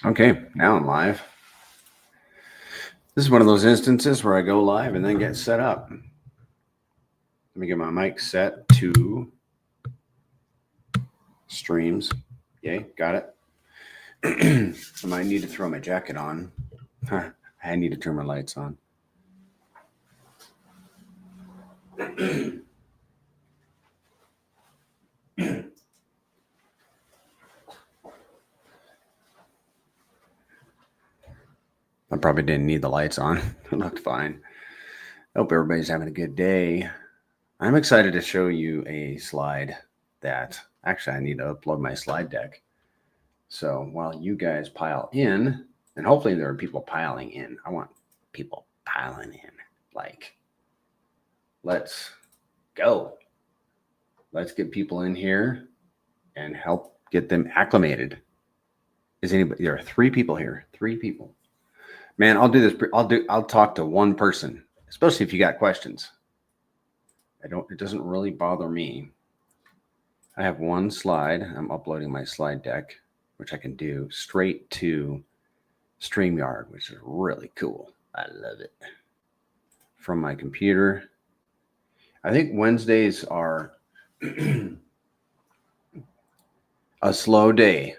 Okay, now I'm live. This is one of those instances where I go live and then get set up. Let me get my mic set to streams. Yay, got it. I might need to throw my jacket on. I need to turn my lights on. I probably didn't need the lights on. It looked fine. Hope everybody's having a good day. I'm excited to show you a slide that actually I need to upload my slide deck. So while you guys pile in, and hopefully there are people piling in. I want people piling in. Like, let's go. Let's get people in here and help get them acclimated. Is anybody? There are 3 people here. 3 people. Man, I'll do this. I'll talk to one person, especially if you got questions. It doesn't really bother me. I have one slide. I'm uploading my slide deck, which I can do straight to StreamYard, which is really cool. I love it. From my computer. I think Wednesdays are a slow day.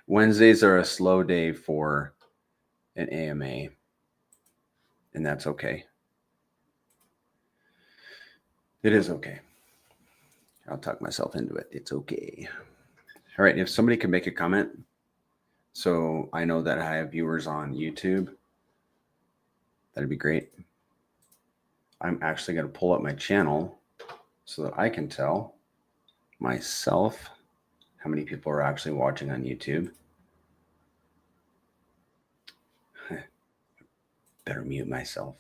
Wednesdays are a slow day for an AMA, and that's okay. It is okay. I'll talk myself into it. It's okay. All right. If somebody could make a comment, so I know that I have viewers on YouTube, that'd be great. I'm actually going to pull up my channel so that I can tell myself how many people are actually watching on YouTube. Better mute myself.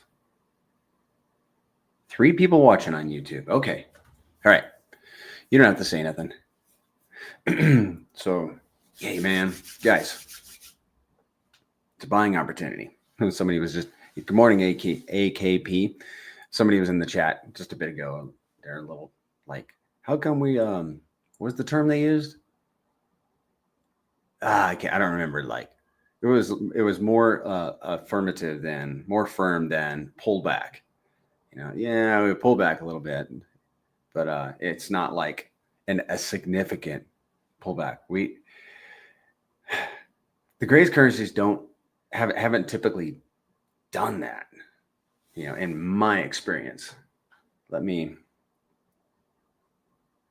3 people watching on YouTube. Okay. All right. You don't have to say nothing. So, yay, man. Guys, it's a buying opportunity. Somebody was just, good morning, AKP. Somebody was in the chat just a bit ago. They're a little like, how come we, what's the term they used? I don't remember. Like, it was more affirmative than, more firm than pullback. You know, yeah, we pull back a little bit, but it's not like a significant pullback. The greatest currencies haven't typically done that, you know, in my experience.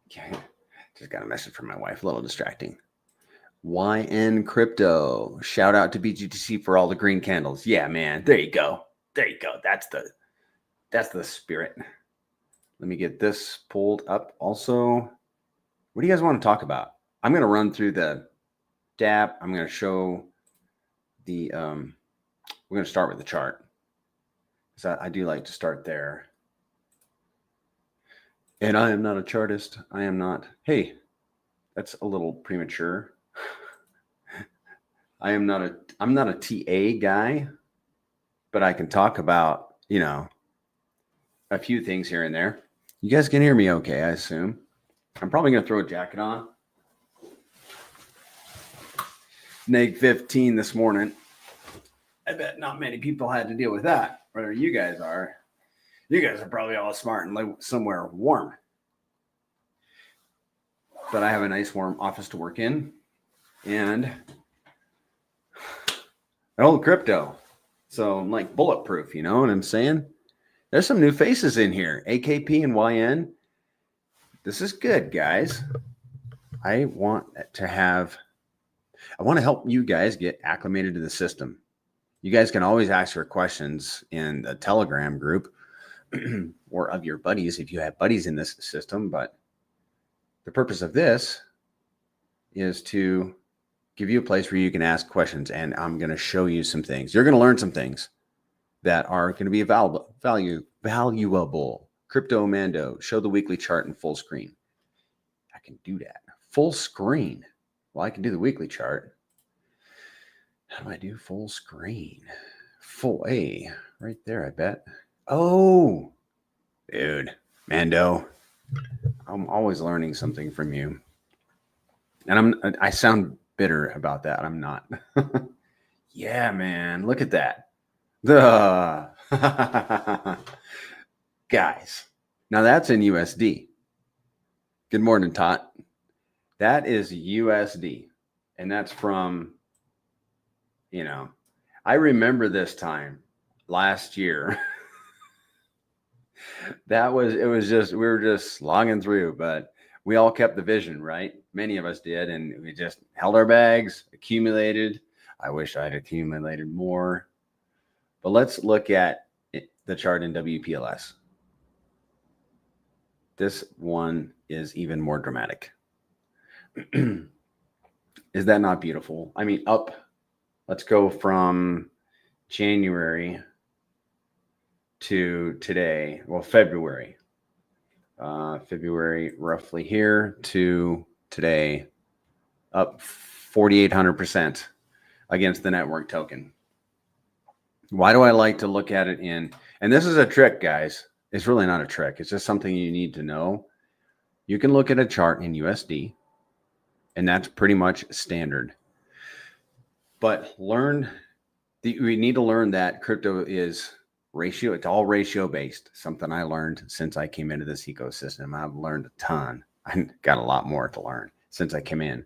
Just got a message from my wife, a little distracting. YN Crypto, shout out to BGTC for all the green candles. Yeah, man, there you go. There you go. That's the spirit. Let me get this pulled up. Also, what do you guys want to talk about? I'm going to run through the dApp. I'm going to show the, we're going to start with the chart. So I do like to start there. And I am not a chartist. I am not. Hey, that's a little premature. I'm not a TA guy, but I can talk about, you know, a few things here and there. You guys can hear me okay, I assume. I'm probably going to throw a jacket on. Neg 15 this morning. I bet not many people had to deal with that. Whether you guys are probably all smart and live somewhere warm. But I have a nice warm office to work in. And I hold crypto. So I'm like bulletproof, you know what I'm saying? There's some new faces in here. AKP and YN. This is good, guys. I want to help you guys get acclimated to the system. You guys can always ask your questions in the Telegram group or of your buddies if you have buddies in this system. But the purpose of this is to give you a place where you can ask questions, and I'm going to show you some things. You're going to learn some things that are going to be valuable. Crypto Mando, show the weekly chart in full screen. I can do that. Full screen. Well, I can do the weekly chart. How do I do full screen? Full A, right there, I bet. Oh, dude, Mando. I'm always learning something from you. And I sound bitter about that. I'm not. Yeah, man. Look at that. The guys. Now that's in USD. Good morning, Tot. That is USD. And that's from, I remember this time last year. It was just, we were just slogging through, but we all kept the vision, right? Many of us did. And we just held our bags, accumulated. I wish I'd accumulated more. But let's look at the chart in WPLS. This one is even more dramatic. Is that not beautiful? I mean, up, let's go from January to today. Well, February. February roughly here to today, up 4,800% against the network token. Why do I like to look at it and this is a trick, guys. It's really not a trick. It's just something you need to know. You can look at a chart in USD, and that's pretty much standard. But we need to learn that crypto is ratio. It's all ratio based. Something I learned since I came into this ecosystem. I've learned a ton. I got a lot more to learn since I came in.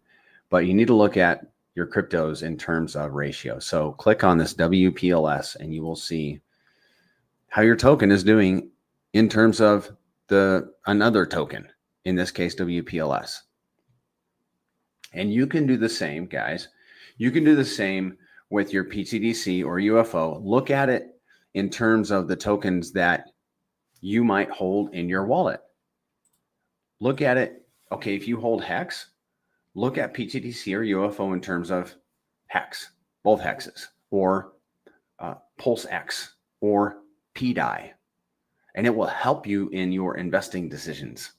But you need to look at your cryptos in terms of ratio. So click on this WPLS and you will see how your token is doing in terms of another token, in this case, WPLS. And you can do the same, guys. You can do the same with your pTGC or UFO. Look at it in terms of the tokens that you might hold in your wallet. Look at it. Okay, if you hold Hex, look at pTGC or UFO in terms of Hex, both hexes, or PulseX or pDAI, and it will help you in your investing decisions.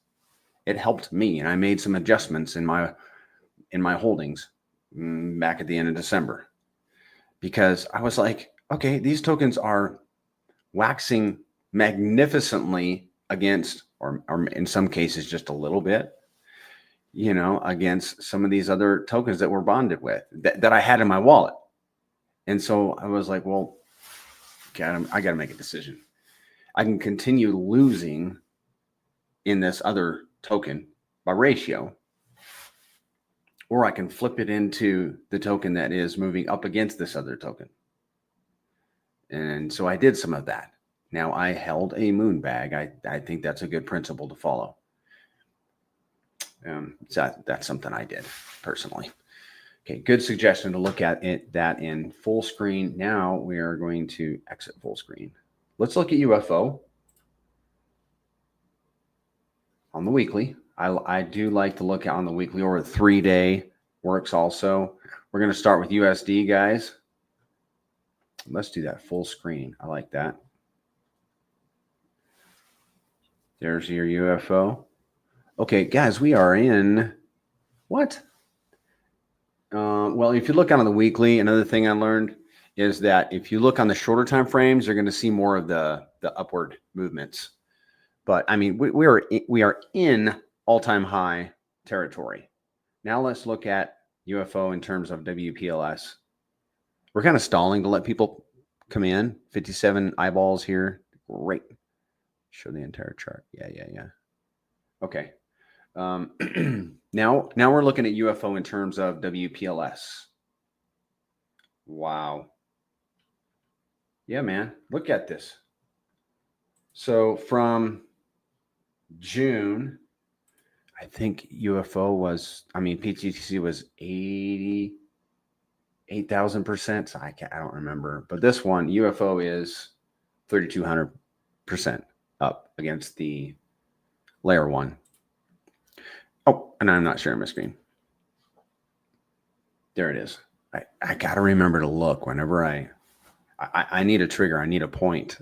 It helped me, and I made some adjustments in my holdings back at the end of December, because I was like, okay, these tokens are waxing magnificently against, or in some cases just a little bit, against some of these other tokens that we're bonded with that I had in my wallet. And so I was like, well, I got to make a decision. I can continue losing in this other token by ratio, or I can flip it into the token that is moving up against this other token. And so I did some of that. Now I held a moon bag. I think that's a good principle to follow. So that's something I did personally. Okay, good suggestion to look at that in full screen. Now we are going to exit full screen. Let's look at UFO on the weekly. I do like to look at on the weekly, or 3-day works also. We're going to start with USD, guys. Let's do that full screen. I like that. There's your UFO. Okay, guys, we are in what? Well, if you look on the weekly, another thing I learned is that if you look on the shorter time frames, you're going to see more of the upward movements. But I mean, we are in all-time high territory. Now let's look at UFO in terms of WPLS. We're kind of stalling to let people come in. 57 eyeballs here. Great. Show the entire chart. Yeah. Okay. Now we're looking at UFO in terms of WPLS. Wow. Yeah, man. Look at this. So from June, I think UFO was, pTGC was 8,000%. I don't remember. But this one, UFO is 3,200% up against the layer one. Oh, and I'm not sharing my screen. There it is. I got to remember to look whenever I need a trigger. I need a point.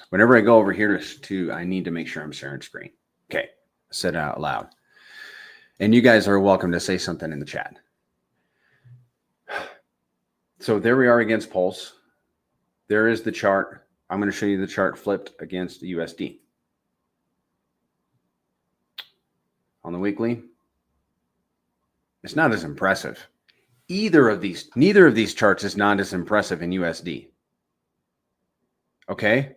Whenever I go over here I need to make sure I'm sharing screen. Okay. Said it out loud. And you guys are welcome to say something in the chat. So there we are against Pulse. There is the chart. I'm going to show you the chart flipped against the USD. On the weekly, It's not as impressive. Neither of these charts is not as impressive in USD. Okay.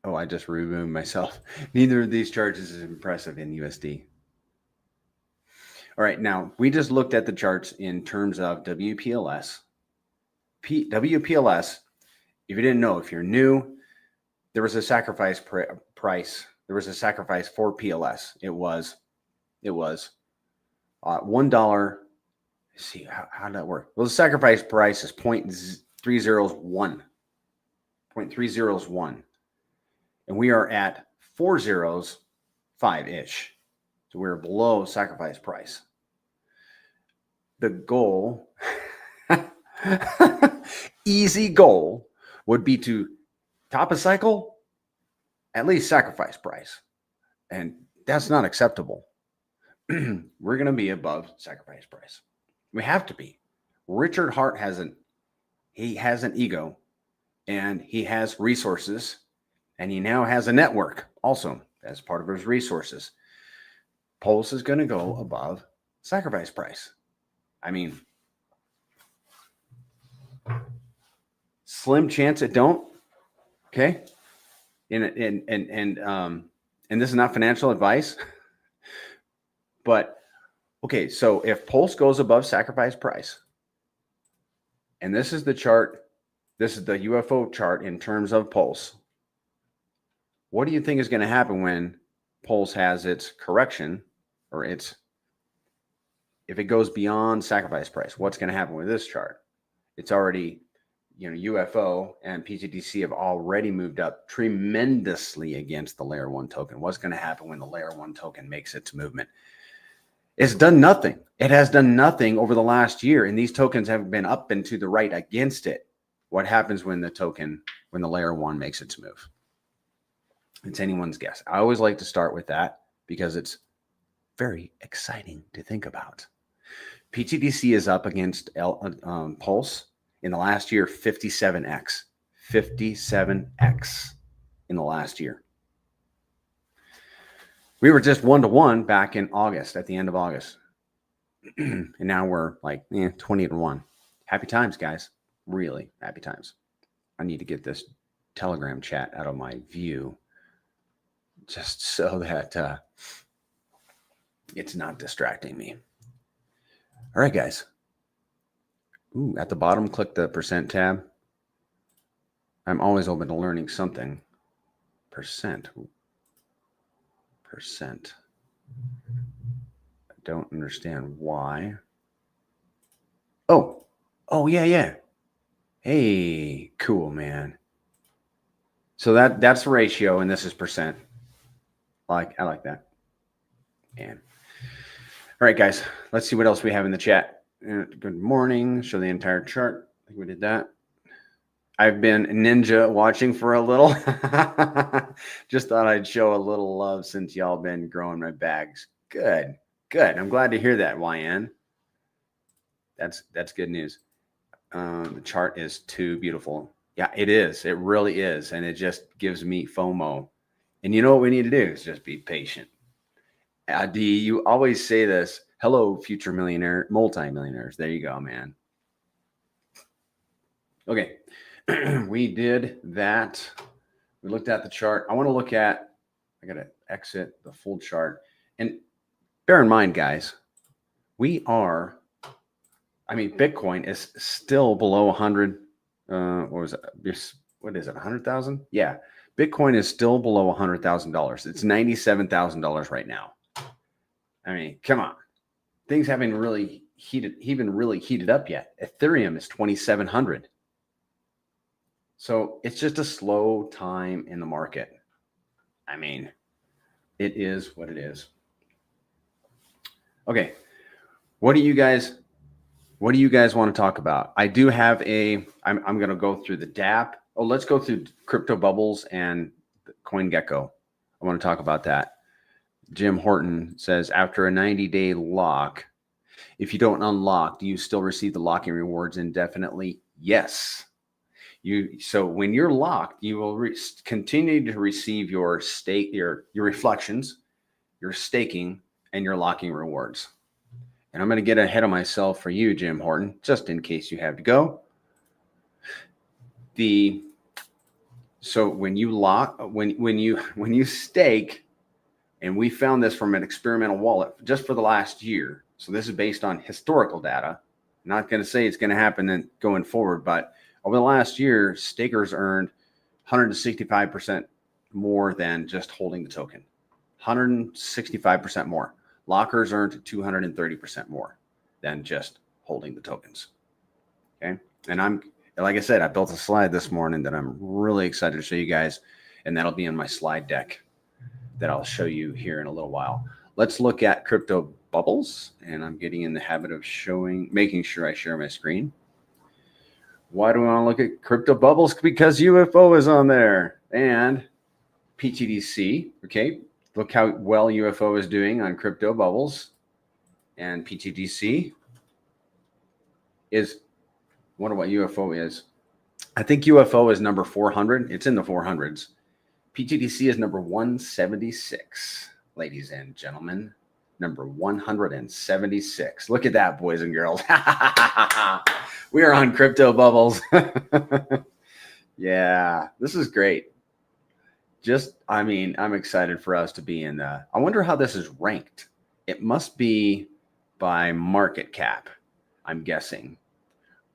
Oh, I just removed myself. Neither of these charts is as impressive in USD. All right, now we just looked at the charts in terms of WPLS. WPLS, if you didn't know, if you're new, there was a sacrifice price. There was a sacrifice for PLS. It was $1. Let's see, how did that work? Well, the sacrifice price is 0.301. 0.301. And we are at 405-ish. So we're below sacrifice price. The goal, easy goal, would be to top a cycle, at least sacrifice price. And that's not acceptable. We're going to be above sacrifice price. We have to be. Richard Hart has an ego, and he has resources, and he now has a network also as part of his resources. Pulse is going to go above sacrifice price. I mean, slim chance it don't. Okay. And this is not financial advice, but okay. So if Pulse goes above sacrifice price, and this is the chart, this is the UFO chart in terms of Pulse. What do you think is going to happen when Pulse has its correction, or if it goes beyond sacrifice price? What's going to happen with this chart? It's already, UFO and pTGC have already moved up tremendously against the layer 1 token. What's going to happen when the layer 1 token makes its movement? It's done nothing. It has done nothing over the last year, and these tokens have been up and to the right against it. What happens when the layer 1 makes its move? It's anyone's guess. I always like to start with that because it's very exciting to think about. pTGC is up against Pulse in the last year, 57x. 57x in the last year. We were just 1-to-1 back in August, at the end of August. And now we're like 20-to-1. Happy times, guys. Really happy times. I need to get this Telegram chat out of my view just so that it's not distracting me. All right, guys. Ooh, at the bottom, click the % tab. I'm always open to learning something. Percent. I don't understand why. Oh, yeah. Hey, cool, man. So that's the ratio, and this is percent. I like that. And all right, guys, let's see what else we have in the chat. Good morning. Show the entire chart. I think we did that. I've been ninja watching for a little. Just thought I'd show a little love since y'all been growing my bags. Good. I'm glad to hear that, YN. That's good news. The chart is too beautiful. Yeah, it is. It really is. And it just gives me FOMO. And you know what we need to do is just be patient. D, you always say this. Hello, future multi-millionaires. There you go, man. Okay. We did that. We looked at the chart. I got to exit the full chart. And bear in mind, guys, Bitcoin is still below 100. What is it? 100,000? Yeah. Bitcoin is still below $100,000. It's $97,000 right now. I mean, come on. Things haven't really heated up yet. Ethereum is 2,700. So it's just a slow time in the market. I mean, it is what it is. Okay. What do you guys want to talk about? I do have I'm going to go through the dApp. Oh, let's go through Crypto Bubbles and CoinGecko. I want to talk about that. Jim Horton says, after a 90-day lock, if you don't unlock, do you still receive the locking rewards indefinitely? Yes. So when you're locked, you will continue to receive your stake, your reflections, your staking, and your locking rewards. And I'm going to get ahead of myself for you, Jim Horton, just in case you have to go. So when you lock, when you stake, and we found this from an experimental wallet just for the last year. So this is based on historical data. I'm not going to say it's going to happen going forward, but over the last year, stakers earned 165% more than just holding the token. 165% more. Lockers earned 230% more than just holding the tokens. Okay. And like I said, I built a slide this morning that I'm really excited to show you guys, and that'll be in my slide deck that I'll show you here in a little while. Let's look at crypto bubbles, and I'm getting in the habit of making sure I share my screen. Why do we want to look at crypto bubbles? Because UFO is on there, and pTGC. Okay, look how well UFO is doing on crypto bubbles, and pTGC is. Wonder what UFO is. I think UFO is number 400. It's in the 400s. pTGC is number 176, ladies and gentlemen. Number 176. Look at that, boys and girls. We are on crypto bubbles. Yeah, this is great. I'm excited for us to be in I wonder how this is ranked. It must be by market cap, I'm guessing.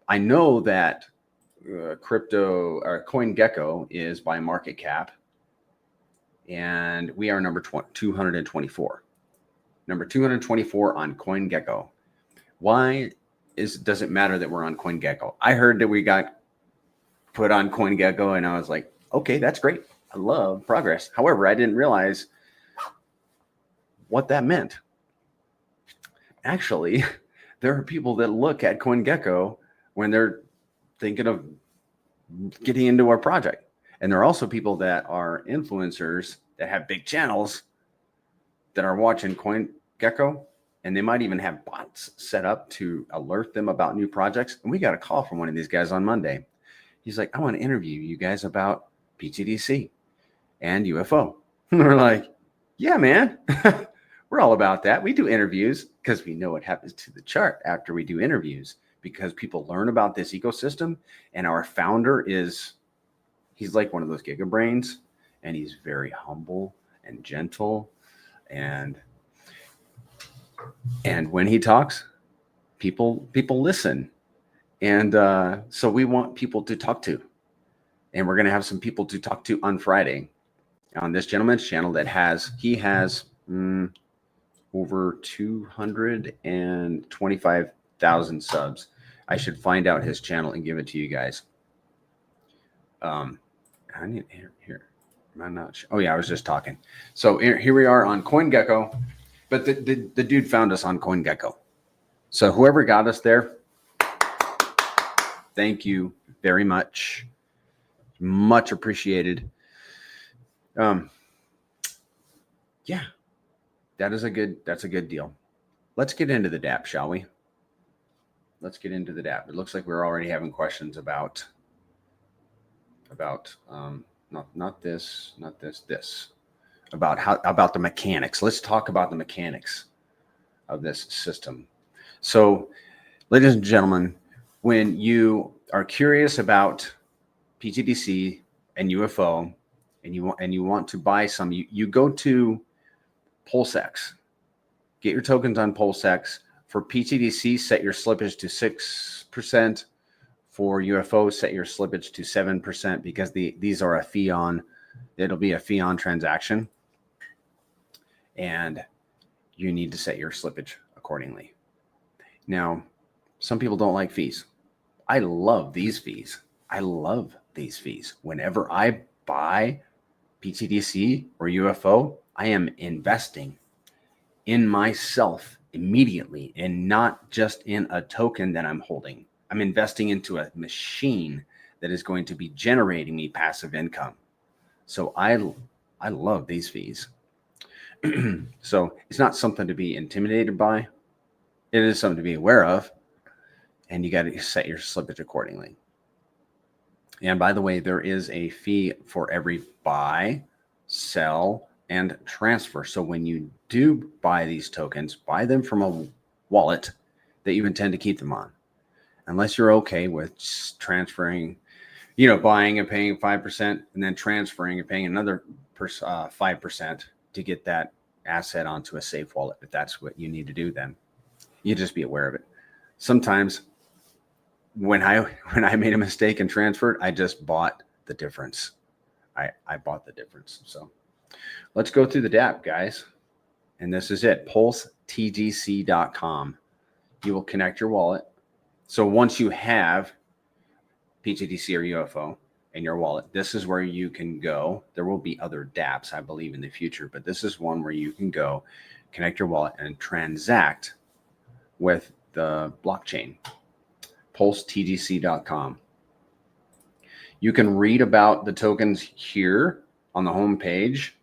I know that crypto or CoinGecko is by market cap, and we are number 224. Number 224 on CoinGecko. Why does it matter that we're on CoinGecko? I heard that we got put on CoinGecko, and I was like, okay, that's great. I love progress. However, I didn't realize what that meant. Actually, there are people that look at CoinGecko when they're thinking of getting into our project. And there are also people that are influencers that have big channels that are watching CoinGecko, and they might even have bots set up to alert them about new projects. And we got a call from one of these guys on Monday. He's like, I want to interview you guys about pTGC and UFO. And we're like, yeah, man, we're all about that. We do interviews because we know what happens to the chart after we do interviews, because people learn about this ecosystem. And our founder he's like one of those giga brains, and he's very humble and gentle. And when he talks, people listen. And so we want people to talk to. And we're going to have some people to talk to on Friday on this gentleman's channel that has over 225,000 subs. I should find out his channel and give it to you guys. I need here. Am I not sure? Oh yeah, I was just talking. So here we are on CoinGecko, but the dude found us on CoinGecko. So whoever got us there, thank you very much. Much appreciated. Yeah, that's a good deal. Let's get into the dApp, shall we? Let's get into the dApp. It looks like we're already having questions about not this, about the mechanics. Let's talk about the mechanics of this system. So, ladies and gentlemen, when you are curious about pTGC and UFO, and you want to buy some, you go to PulseX. Get your tokens on PulseX. For pTGC, set your slippage to 6%. For UFO, set your slippage to 7%, because these are a fee on. It'll be a fee on transaction, and you need to set your slippage accordingly. Now, some people don't like fees. I love these fees. Whenever I buy pTGC or UFO, I am investing in myself immediately, and not just in a token that I'm holding. I'm investing into a machine that is going to be generating me passive income. So I love these fees. So it's not something to be intimidated by. It is something to be aware of, and you got to set your slippage accordingly. And by the way, there is a fee for every buy, sell, and transfer. So when you do buy these tokens, buy them from a wallet that you intend to keep them on. Unless you're okay with transferring, buying and paying 5% and then transferring and paying another 5% to get that asset onto a safe wallet. If that's what you need to do, then you just be aware of it. Sometimes when I made a mistake and transferred, I just bought the difference. I bought the difference. So let's go through the dApp, guys. And this is it, PulseTGC.com. You will connect your wallet. So once you have pTGC or UFO in your wallet, this is where you can go. There will be other dApps, I believe, in the future, but this is one where you can go connect your wallet and transact with the blockchain, PulseTGC.com. You can read about the tokens here on the home page.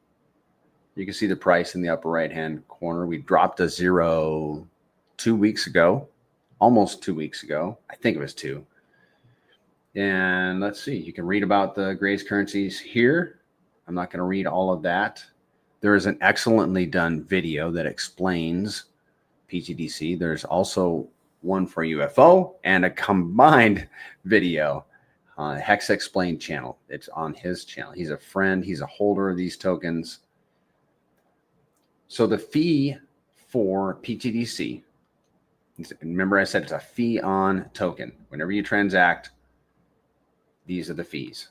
You can see the price in the upper right-hand corner. We dropped a 0 2 weeks ago, almost 2 weeks ago. I think it was 2. And let's see, you can read about the Grace currencies here. I'm not going to read all of that. There is an excellently done video that explains pTGC. There's also one for UFO and a combined video on Hex Explained channel. It's on his channel. He's a friend. He's a holder of these tokens. So the fee for pTGC, remember I said it's a fee on token. Whenever you transact, these are the fees.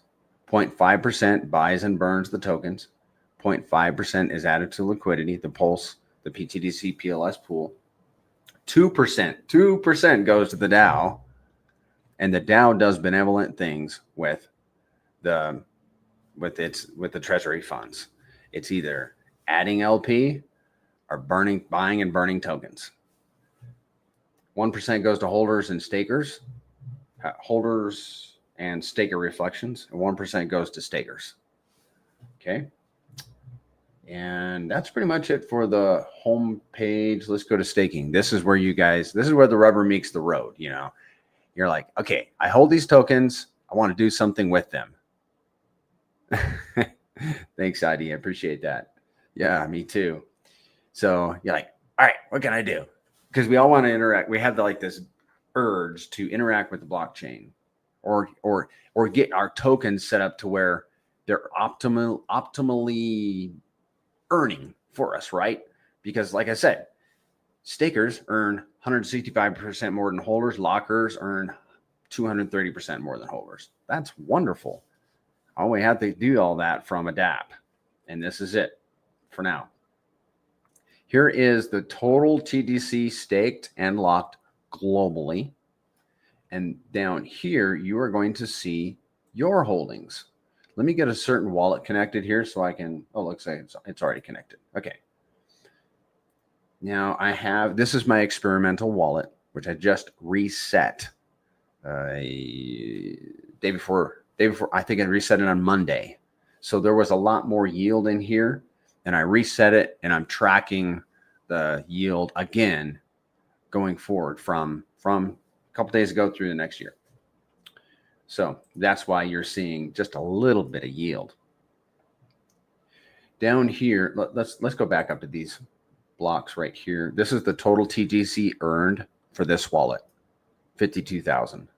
0.5% buys and burns the tokens. 0.5% is added to liquidity, the Pulse, the pTGC PLS pool. 2% goes to the DAO, and the DAO does benevolent things with the treasury funds. It's either adding LP or buying and burning tokens. 1% goes to holders and stakers, and staker reflections, and 1% goes to stakers. Okay. And that's pretty much it for the home page. Let's go to staking. This is where this is where the rubber meets the road. You're like, okay, I hold these tokens. I want to do something with them. Thanks, ID. I appreciate that. Yeah, me too. So you're like, all right, what can I do? Because we all want to interact. We have this urge to interact with the blockchain, or get our tokens set up to where they're optimally earning for us, right? Because like I said, stakers earn 165% more than holders. Lockers earn 230% more than holders. That's wonderful. All we have to do all that from a dApp. And this is it for now. Here is the total TDC staked and locked globally. And down here, you are going to see your holdings. Let me get a certain wallet connected here so I can, looks like it's already connected. Okay. Now this is my experimental wallet, which I just reset day before, I think I reset it on Monday. So there was a lot more yield in here, and I reset it, and I'm tracking the yield again going forward from a couple days ago through the next year. So that's why you're seeing just a little bit of yield. Down here, let's go back up to these blocks right here. This is the total TGC earned for this wallet, 52,000.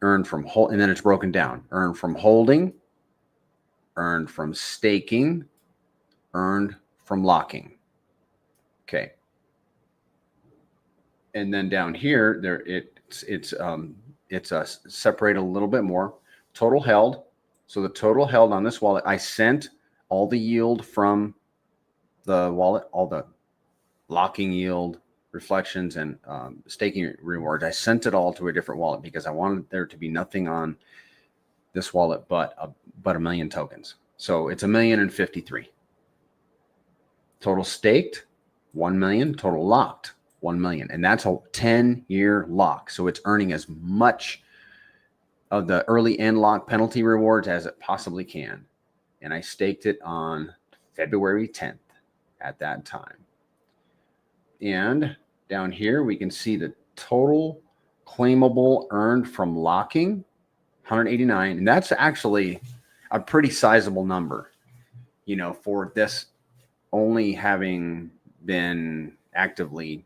Earned from and then it's broken down. Earned from holding, earned from staking, earned from locking. Okay. And then down here, it's separate a little bit more. Total held. So the total held on this wallet, I sent all the yield from the wallet, all the locking yield, reflections, and staking rewards. I sent it all to a different wallet because I wanted there to be nothing on this wallet but a million tokens. So it's 1,053,000. Total staked, 1 million. Total locked, 1 million. And that's a 10-year lock. So it's earning as much of the early end lock penalty rewards as it possibly can. And I staked it on February 10th at that time. And down here, we can see the total claimable earned from locking 189. And that's actually a pretty sizable number, you know, for this only having been actively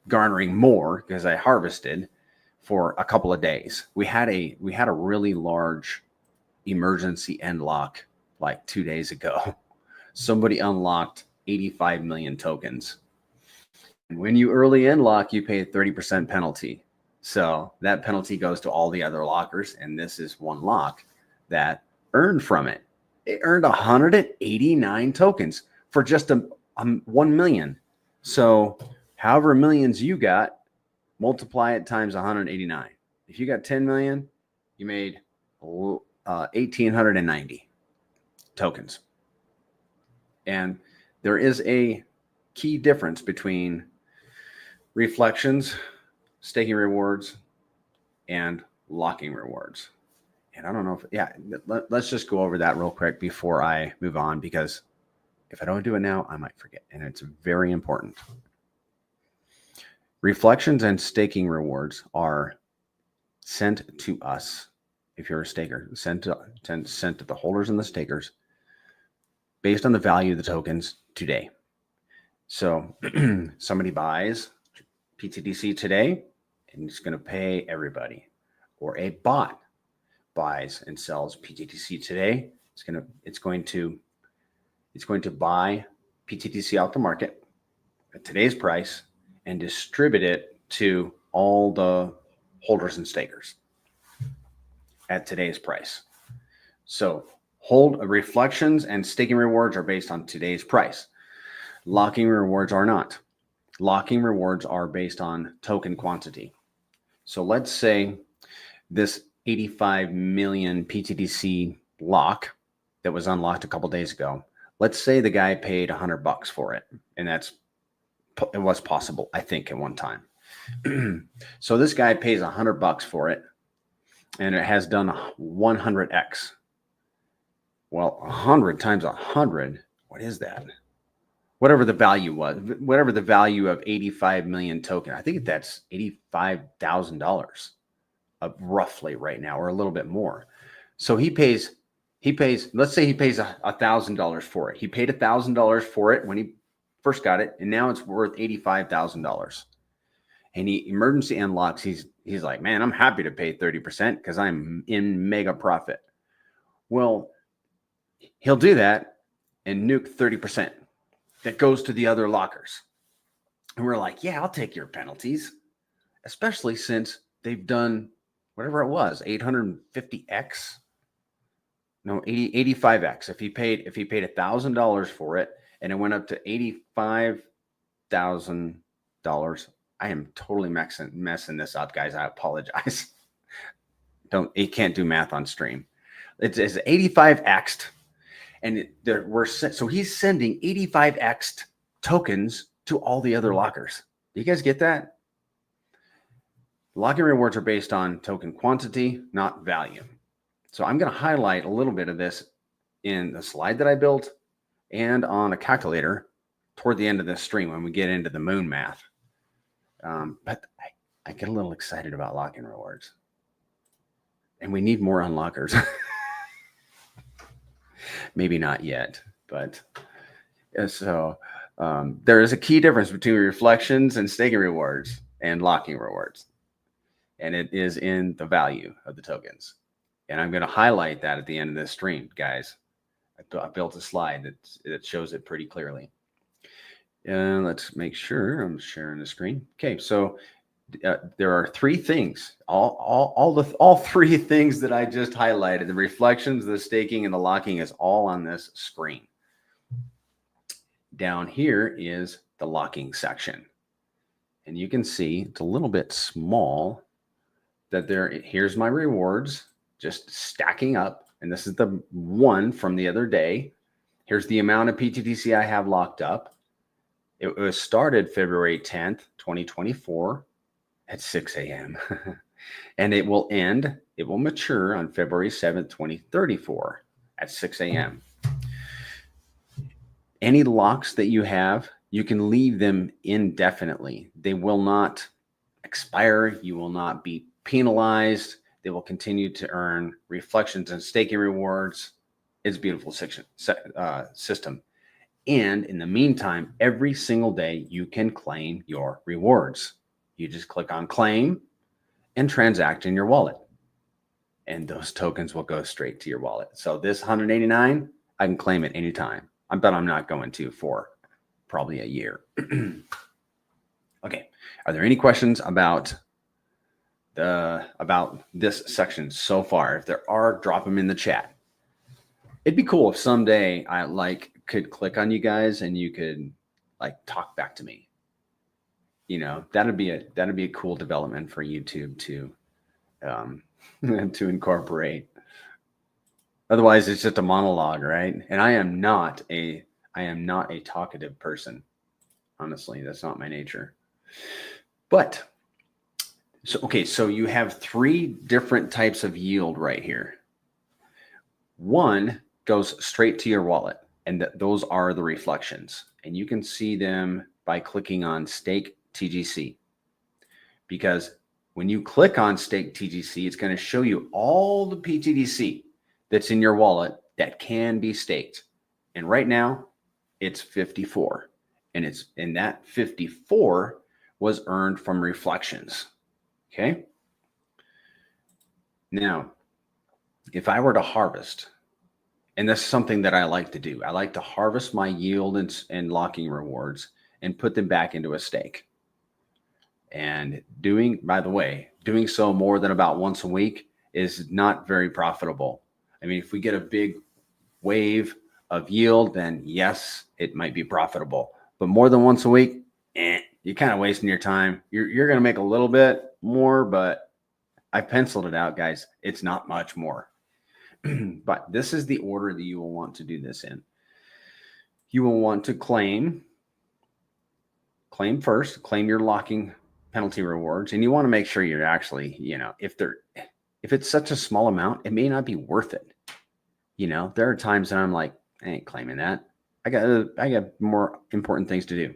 garnering more because I harvested for a couple of days. We had a really large emergency end lock like 2 days ago. Somebody unlocked 85 million tokens. And when you early unlock, you pay a 30% penalty. So that penalty goes to all the other lockers. And this is one lock that earned from it. It earned 189 tokens for just 1 million. So however millions you got, multiply it times 189. If you got 10 million, you made 1,890 tokens. And there is a key difference between reflections, staking rewards, and locking rewards. And I don't know if, let's just go over that real quick before I move on, because if I don't do it now, I might forget. And it's very important. Reflections and staking rewards are sent to us. If you're a staker, sent to the holders and the stakers based on the value of the tokens today. So somebody buys pTGC today and it's going to pay everybody. Or a bot buys and sells pTGC today. It's going to buy pTGC out the market at today's price and distribute it to all the holders and stakers at today's price. So reflections and staking rewards are based on today's price. Locking rewards are not. Locking rewards are based on token quantity. So let's say this 85 million pTGC lock that was unlocked a couple days ago. Let's say the guy paid $100 for it, and it was possible, I think, at one time. So this guy pays $100 for it, and it has done 100x. Well, 100 times 100, what is that? Whatever the value was, whatever the value of 85 million token, I think that's $85,000 roughly right now, or a little bit more. So he pays, let's say he pays $1,000 for it. He paid $1,000 for it when he first got it, and now it's worth $85,000. And he emergency unlocks. He's like, man, I'm happy to pay 30% because I'm in mega profit. Well, he'll do that and nuke 30%. That goes to the other lockers. And we're like, yeah, I'll take your penalties, especially since they've done whatever it was, 850x. No, 85x. If he paid $1,000 for it and it went up to $85,000, I am totally messing this up, guys. I apologize. You can't do math on stream. It's 85x'd. And so he's sending 85x'd tokens to all the other lockers. Do you guys get that? Locking rewards are based on token quantity, not value. So I'm going to highlight a little bit of this in the slide that I built and on a calculator toward the end of this stream when we get into the moon math. But I get a little excited about locking rewards. And we need more unlockers. Maybe not yet, but so there is a key difference between reflections and staking rewards and locking rewards. And it is in the value of the tokens. And I'm going to highlight that at the end of this stream, guys. I built a slide that shows it pretty clearly. And let's make sure I'm sharing the screen. Okay, so there are three things. All three things that I just highlighted: the reflections, the staking, and the locking is all on this screen. Down here is the locking section, and you can see it's a little bit small. Here's my rewards, just stacking up, and this is the one from the other day. Here's the amount of pTGC I have locked up. It was started February 10th, 2024 at 6 a.m. and it will mature on February 7th, 2034 at 6 a.m. Any locks that you have, you can leave them indefinitely. They will not expire. You will not be penalized. They will continue to earn reflections and staking rewards. It's a beautiful system. And in the meantime, every single day you can claim your rewards. You just click on claim and transact in your wallet. And those tokens will go straight to your wallet. So this 189, I can claim it anytime. I bet I'm not going to for probably a year. Okay. Are there any questions about this section so far? If there are, drop them in the chat. It'd be cool if someday I could click on you guys and you could talk back to me. That'd be a cool development for YouTube to to incorporate. Otherwise, it's just a monologue, right? And I am not a talkative person. Honestly, that's not my nature. But so you have 3 different types of yield right here. One goes straight to your wallet, and those are the reflections. And you can see them by clicking on Stake TGC. Because when you click on Stake TGC, it's going to show you all the pTGC that's in your wallet that can be staked. And right now, it's 54. And that 54 was earned from reflections. Okay. Now, if I were to harvest, and that's something that I like to do, I like to harvest my yield and locking rewards and put them back into a stake. And by the way, doing so more than about once a week is not very profitable. I mean, if we get a big wave of yield, then yes, it might be profitable. But more than once a week, you're kind of wasting your time. You're going to make a little bit more, but I penciled it out, guys. It's not much more. But this is the order that you will want to do this in. You will want to claim first, claim your locking penalty rewards. And you want to make sure you're actually, if it's such a small amount, it may not be worth it. There are times that I'm like, I ain't claiming that. I got more important things to do.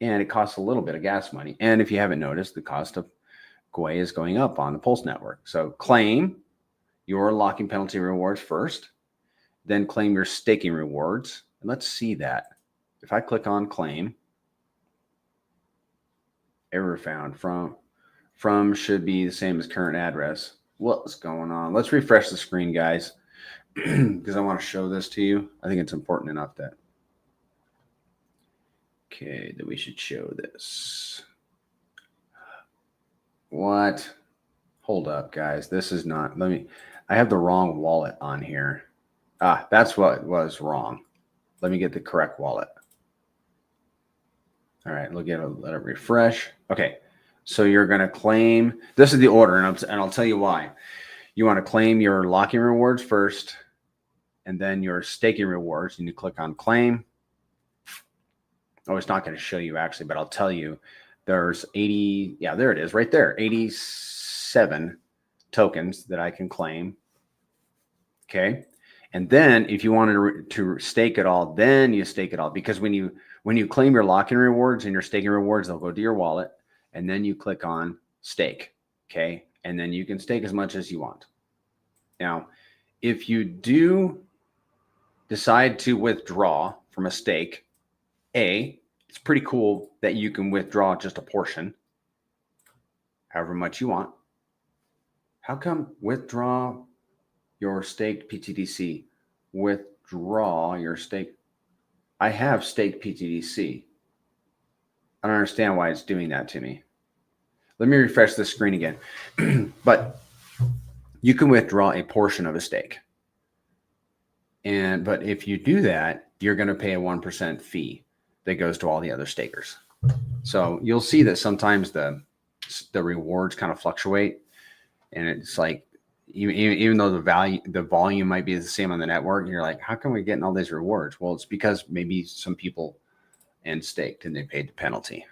And it costs a little bit of gas money. And if you haven't noticed, the cost of GUI is going up on the Pulse network. So claim your locking penalty rewards first, then claim your staking rewards. And let's see that. If I click on claim, error found, from should be the same as current address. What's going on? Let's refresh the screen, guys, because I want to show this to you. I think it's important enough that we should show this. What? Hold up, guys. This is not, I have the wrong wallet on here. That's what was wrong. Let me get the correct wallet. All right, let it refresh. Okay, so you're going to claim, this is the order, and I'll tell you why. You want to claim your locking rewards first, and then your staking rewards, and you click on claim. Oh, it's not going to show you actually, but I'll tell you, there's 80, yeah, there it is right there, 87 tokens that I can claim. Okay, and then if you wanted to stake it all, then you stake it all, because when you claim your locking rewards and your staking rewards, they'll go to your wallet, and then you click on stake. Okay, and then you can stake as much as you want. Now, if you do decide to withdraw from a stake, it's pretty cool that you can withdraw just a portion, however much you want. How come withdraw your staked pTGC? Withdraw your stake. I have staked pTGC. I don't understand why it's doing that to me. Let me refresh the screen again. But you can withdraw a portion of a stake. But if you do that, you're going to pay a 1% fee that goes to all the other stakers. So you'll see that sometimes the rewards kind of fluctuate, and it's like, even though the volume might be the same on the network, you're like, how come we're getting all these rewards? Well, it's because maybe some people staked and they paid the penalty.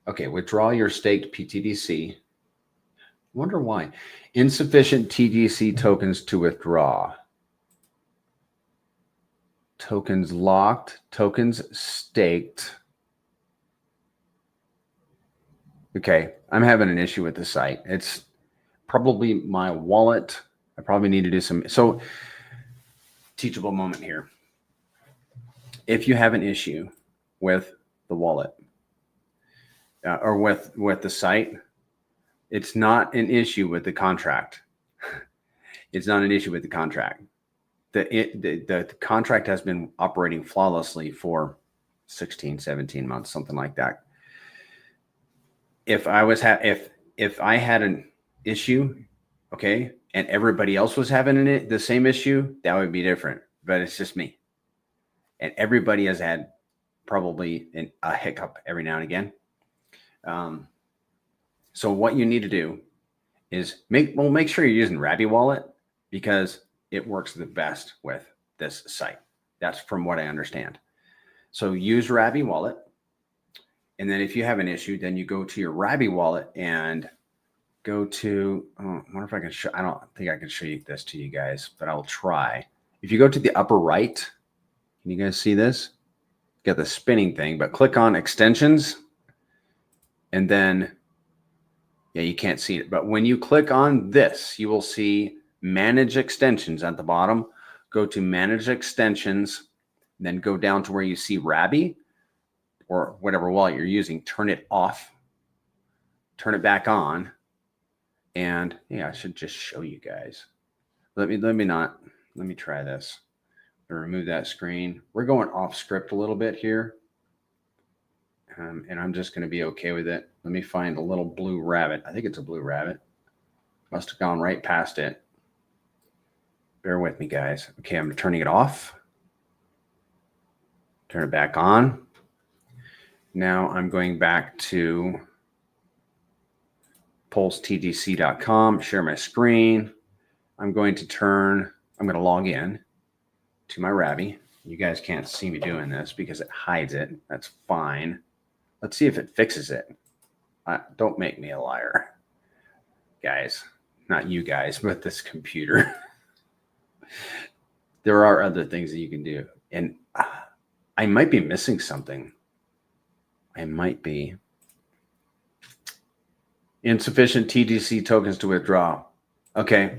Okay, withdraw your staked pTGC. Wonder why. Insufficient TGC tokens to withdraw. Tokens locked, tokens staked. Okay, I'm having an issue with the site. probably my wallet. I probably need to do some. So teachable moment here. If you have an issue with the wallet or with the site, it's not an issue with the contract. It's not an issue with the contract. The contract has been operating flawlessly for 16, 17 months, something like that. If I had an issue, okay, and everybody else was having the same issue, that would be different. But it's just me. And everybody has had probably a hiccup every now and again. So what you need to do is make sure you're using Rabby Wallet, because it works the best with this site. That's from what I understand. So use Rabby Wallet. And then if you have an issue, then you go to your Rabby Wallet and go to, I wonder if I can show, I don't think I can show you this to you guys, but I'll try. If you go to the upper right, can you guys see this? Got the spinning thing, but click on extensions. And then, yeah, you can't see it. But when you click on this, you will see manage extensions at the bottom. Go to manage extensions, then go down to where you see Rabby or whatever wallet you're using. Turn it off, turn it back on. And yeah, I should just show you guys. Let me try this. Remove that screen. We're going off script a little bit here. And I'm just going to be okay with it. Let me find a little blue rabbit. I think it's a blue rabbit. Must have gone right past it. Bear with me, guys. Okay, I'm turning it off. Turn it back on. Now I'm going back to PulseTGC.com, share my screen. I'm going to log in to my Rabby. You guys can't see me doing this because it hides it. That's fine. Let's see if it fixes it. Don't make me a liar, guys. Not you guys, but this computer. There are other things that you can do. And I might be missing something. I might be. Insufficient TGC tokens to withdraw. Okay.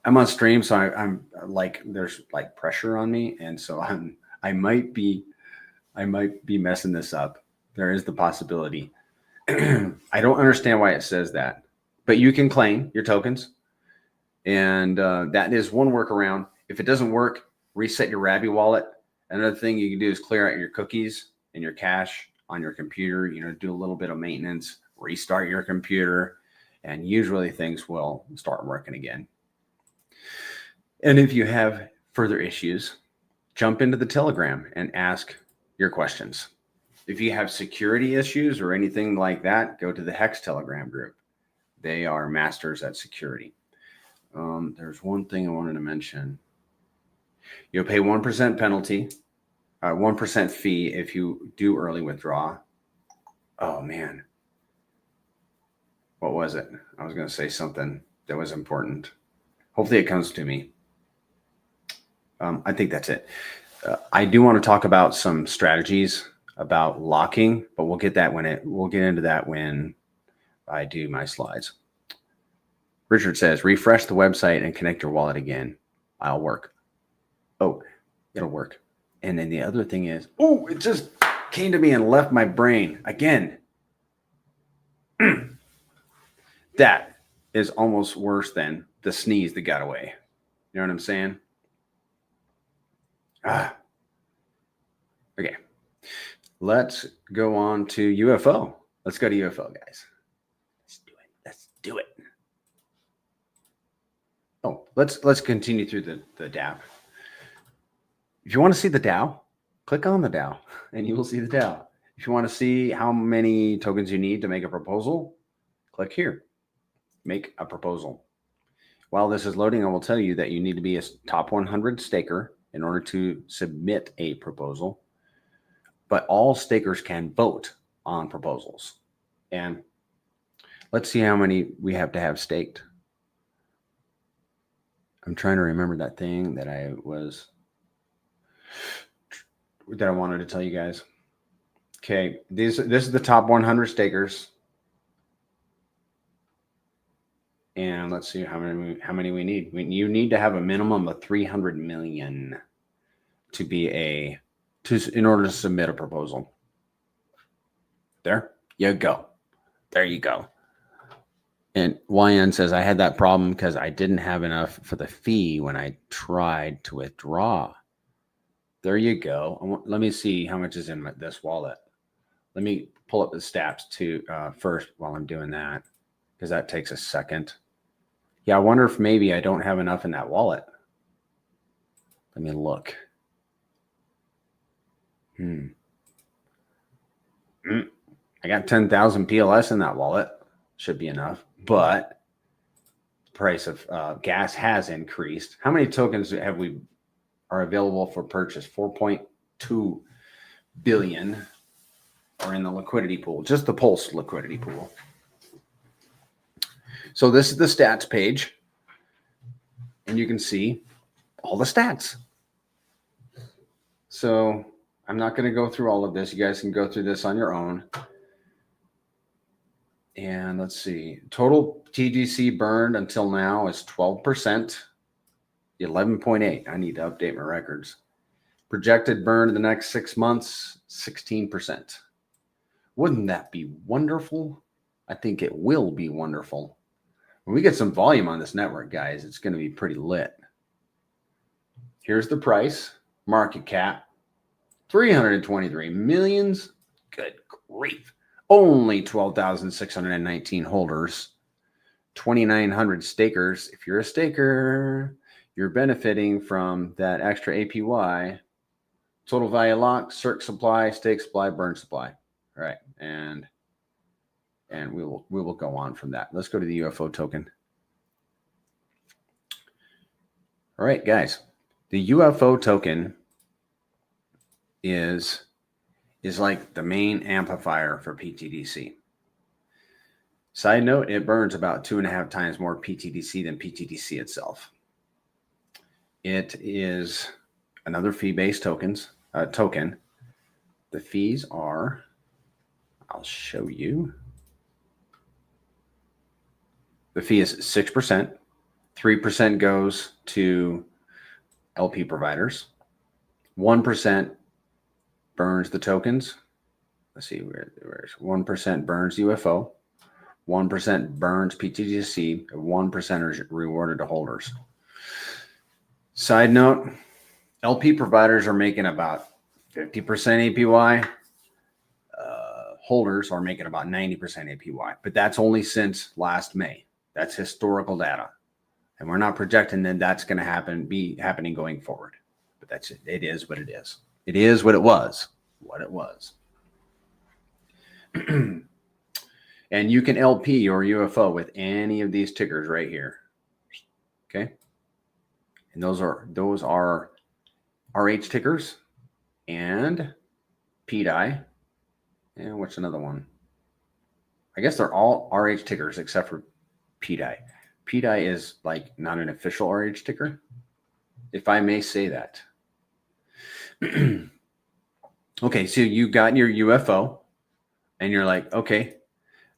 I'm on stream, so I'm like, there's like pressure on me. And so I might be messing this up. There is the possibility. I don't understand why it says that, but you can claim your tokens. And that is one workaround. If it doesn't work, reset your Rabby wallet. Another thing you can do is clear out your cookies and your cache on your computer, do a little bit of maintenance, restart your computer, and usually things will start working again. And if you have further issues, jump into the Telegram and ask your questions. If you have security issues or anything like that, go to the Hex Telegram group. They are masters at security. There's one thing I wanted to mention. You'll pay 1% penalty, 1% fee if you do early withdraw. Oh, man. What was it? I was going to say something that was important. Hopefully it comes to me. I think that's it. I do want to talk about some strategies about locking, but we'll get into that when I do my slides. Richard says, refresh the website and connect your wallet again. I'll work. Oh, it'll work. And then the other thing is, it just came to me and left my brain again. That is almost worse than the sneeze that got away. You know what I'm saying? Okay. Let's go on to UFO. Let's go to UFO, guys. Let's do it. Oh, let's continue through the dApp. If you want to see the DAO, click on the DAO and you will see the DAO. If you want to see how many tokens you need to make a proposal, click here. Make a proposal. While this is loading, I will tell you that you need to be a top 100 staker in order to submit a proposal. But all stakers can vote on proposals. And let's see how many we have to have staked. I'm trying to remember that thing that I wanted to tell you guys. Okay, this is the top 100 stakers. And let's see how many we need. You need to have a minimum of 300 million to be in order to submit a proposal. There you go. There you go. And YN says, I had that problem because I didn't have enough for the fee when I tried to withdraw. There you go. Let me see how much is in this wallet. Let me pull up the stats first while I'm doing that, because that takes a second. Yeah, I wonder if maybe I don't have enough in that wallet. Let me look. I got 10,000 PLS in that wallet. Should be enough. But the price of gas has increased. How many tokens are available for purchase? 4.2 billion are in the liquidity pool, just the Pulse liquidity pool. So this is the stats page, and you can see all the stats. So I'm not going to go through all of this. You guys can go through this on your own. And let's see, total pTGC burned until now is 12%, 11.8. I need to update my records. Projected burn in the next 6 months, 16%. Wouldn't that be wonderful? I think it will be wonderful. When we get some volume on this network, guys, it's going to be pretty lit. Here's the price, market cap, 323 millions. Good grief. Only 12,619 holders, 2,900 stakers. If you're a staker, you're benefiting from that extra APY. Total value locked, circ supply, stake supply, burn supply. All right, and we will go on from that. Let's go to the UFO token. All right, guys, the UFO token is like the main amplifier for pTGC. Side note, it burns about 2.5 times more pTGC than pTGC itself. It is another fee-based token. The fees are, I'll show you. The fee is 6%. 3% goes to LP providers. 1% burns the tokens. Let's see, where's 1% burns UFO, 1% burns pTGC, 1% is rewarded to holders. Side note, LP providers are making about 50% APY. Holders are making about 90% APY, but that's only since last May. That's historical data. And we're not projecting that that's going to be happening going forward. But that's it. It is what it is. It is what it was. And you can LP your UFO with any of these tickers right here. Okay. And those are RH tickers and PDI. And what's another one? I guess they're all RH tickers except for PDI. PDI is like not an official RH ticker, if I may say that. Okay, so you got your UFO and you're like, okay,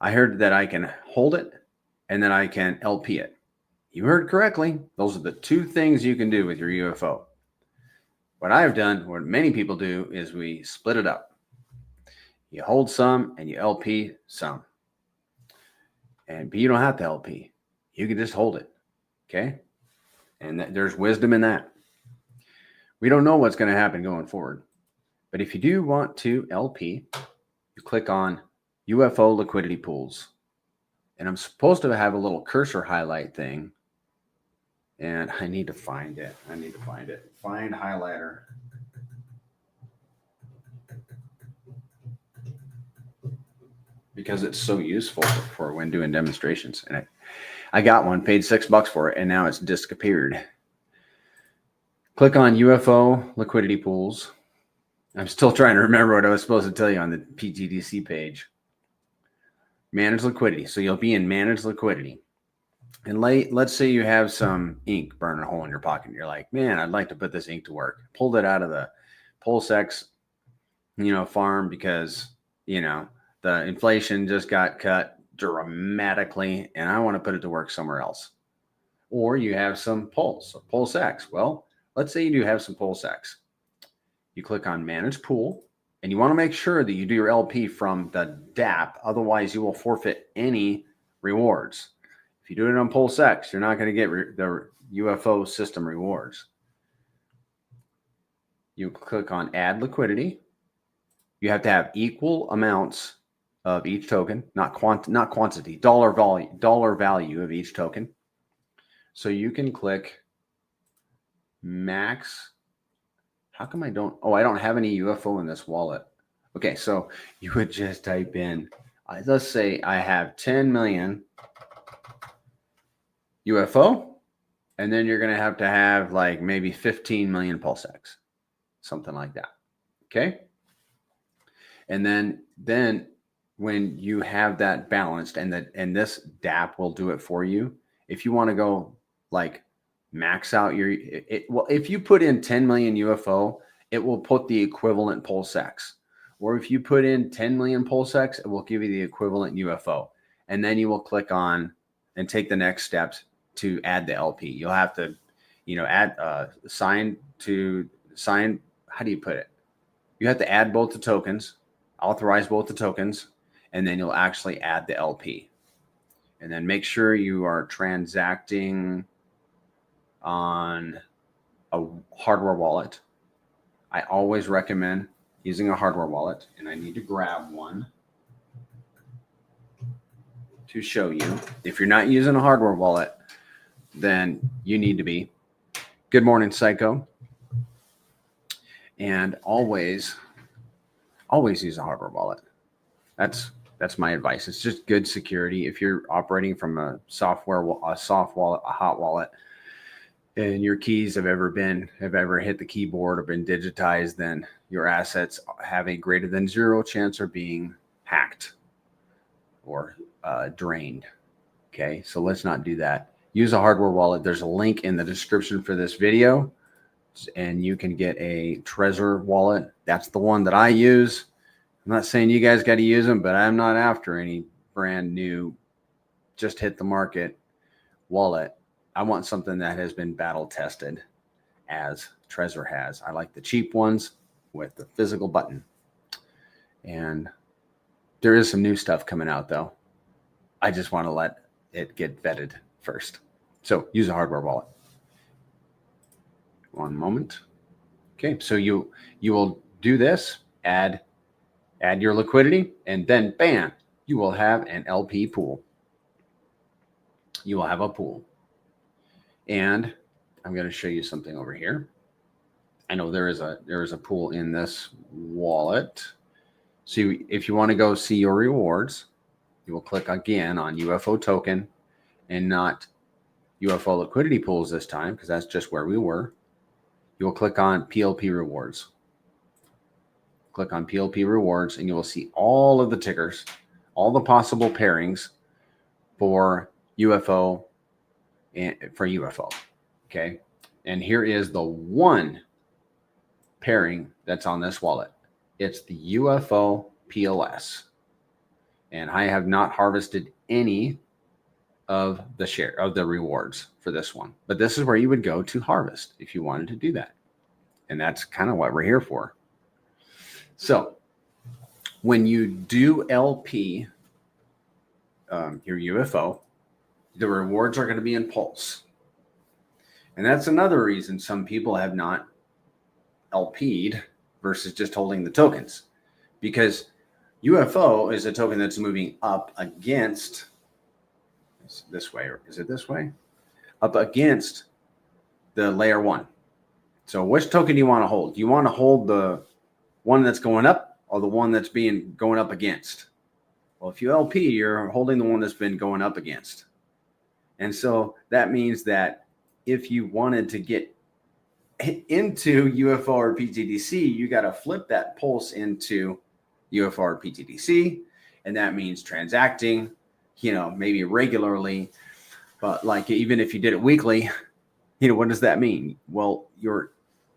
I heard that I can hold it and then I can LP it. You heard correctly. Those are the two things you can do with your UFO. What I've done, what many people do, is we split it up. You hold some and you LP some. But you don't have to LP. You can just hold it. Okay? And there's wisdom in that. We don't know what's going to happen going forward. But if you do want to LP, you click on UFO liquidity pools. And I'm supposed to have a little cursor highlight thing. And I need to find it. Find highlighter. Because it's so useful for when doing demonstrations. And I got one, paid $6 for it, and now it's disappeared. Click on UFO liquidity pools. I'm still trying to remember what I was supposed to tell you on the pTGC page. Manage liquidity. So you'll be in manage liquidity. And let's say you have some ink burning a hole in your pocket. You're like, man, I'd like to put this ink to work. Pulled it out of the PulseX, farm because, the inflation just got cut dramatically and I want to put it to work somewhere else. Or you have some Pulse, or Pulse X. Well, let's say you do have some Pulse X. You click on Manage Pool, and you want to make sure that you do your LP from the dApp. Otherwise, you will forfeit any rewards. If you do it on Pulse X, you're not going to get the UFO system rewards. You click on Add Liquidity. You have to have equal amounts of each token, not quantity, dollar value of each token. So you can click max. How come I don't? Oh, I don't have any UFO in this wallet. Okay, so you would just type in, let's say I have 10 million UFO, and then you're going to have like maybe 15 million PulseX, something like that. Okay. And then when you have that balanced, and this dApp will do it for you. If you want to go like max out well, if you put in 10 million UFO, it will put the equivalent PulseX. Or if you put in 10 million PulseX, it will give you the equivalent UFO. And then you will click on and take the next steps to add the LP. You'll have to, add sign. How do you put it? You have to add both the tokens, authorize both the tokens, and then you'll actually add the LP. And then make sure you are transacting on a hardware wallet. I always recommend using a hardware wallet, and I need to grab one to show you. If you're not using a hardware wallet, then you need to be. Good morning, Psycho. And always use a hardware wallet. That's my advice. It's just good security. If you're operating from a soft wallet, a hot wallet, and your keys have ever hit the keyboard or been digitized, then your assets have a greater than 0 chance of being hacked or drained. Okay, so let's not do that. Use a hardware wallet. There's a link in the description for this video, and you can get a Trezor wallet. That's the one that I use. I'm not saying you guys got to use them, but I'm not after any brand new, just hit the market wallet. I want something that has been battle tested, as Trezor has. I like the cheap ones with the physical button. And there is some new stuff coming out, though. I just want to let it get vetted first. So use a hardware wallet. One moment. Okay, so you will do this, add your liquidity, and then bam, you will have an LP pool. You will have a pool. And I'm going to show you something over here. I know there is a pool in this wallet. So if you want to go see your rewards, you will click again on UFO token and not UFO liquidity pools this time, because that's just where we were. You will click on PLP rewards. Click on PLP rewards, and you will see all of the tickers, all the possible pairings for UFO and for UFO. Okay. And here is the one pairing that's on this wallet. It's the UFO PLS. And I have not harvested any of the rewards for this one. But this is where you would go to harvest if you wanted to do that. And that's kind of what we're here for. So when you do LP your UFO, the rewards are going to be in Pulse. And that's another reason some people have not LP'd versus just holding the tokens. Because UFO is a token that's moving up against this way, or is it this way? Up against the layer 1. So which token do you want to hold? Do you want to hold the one that's going up or the one that's going up against? Well, if you LP, you're holding the one that's been going up against. And so that means that if you wanted to get into UFO or pTGC, you got to flip that pulse into UFO or pTGC. And that means transacting, maybe regularly, but like even if you did it weekly, what does that mean? Well, your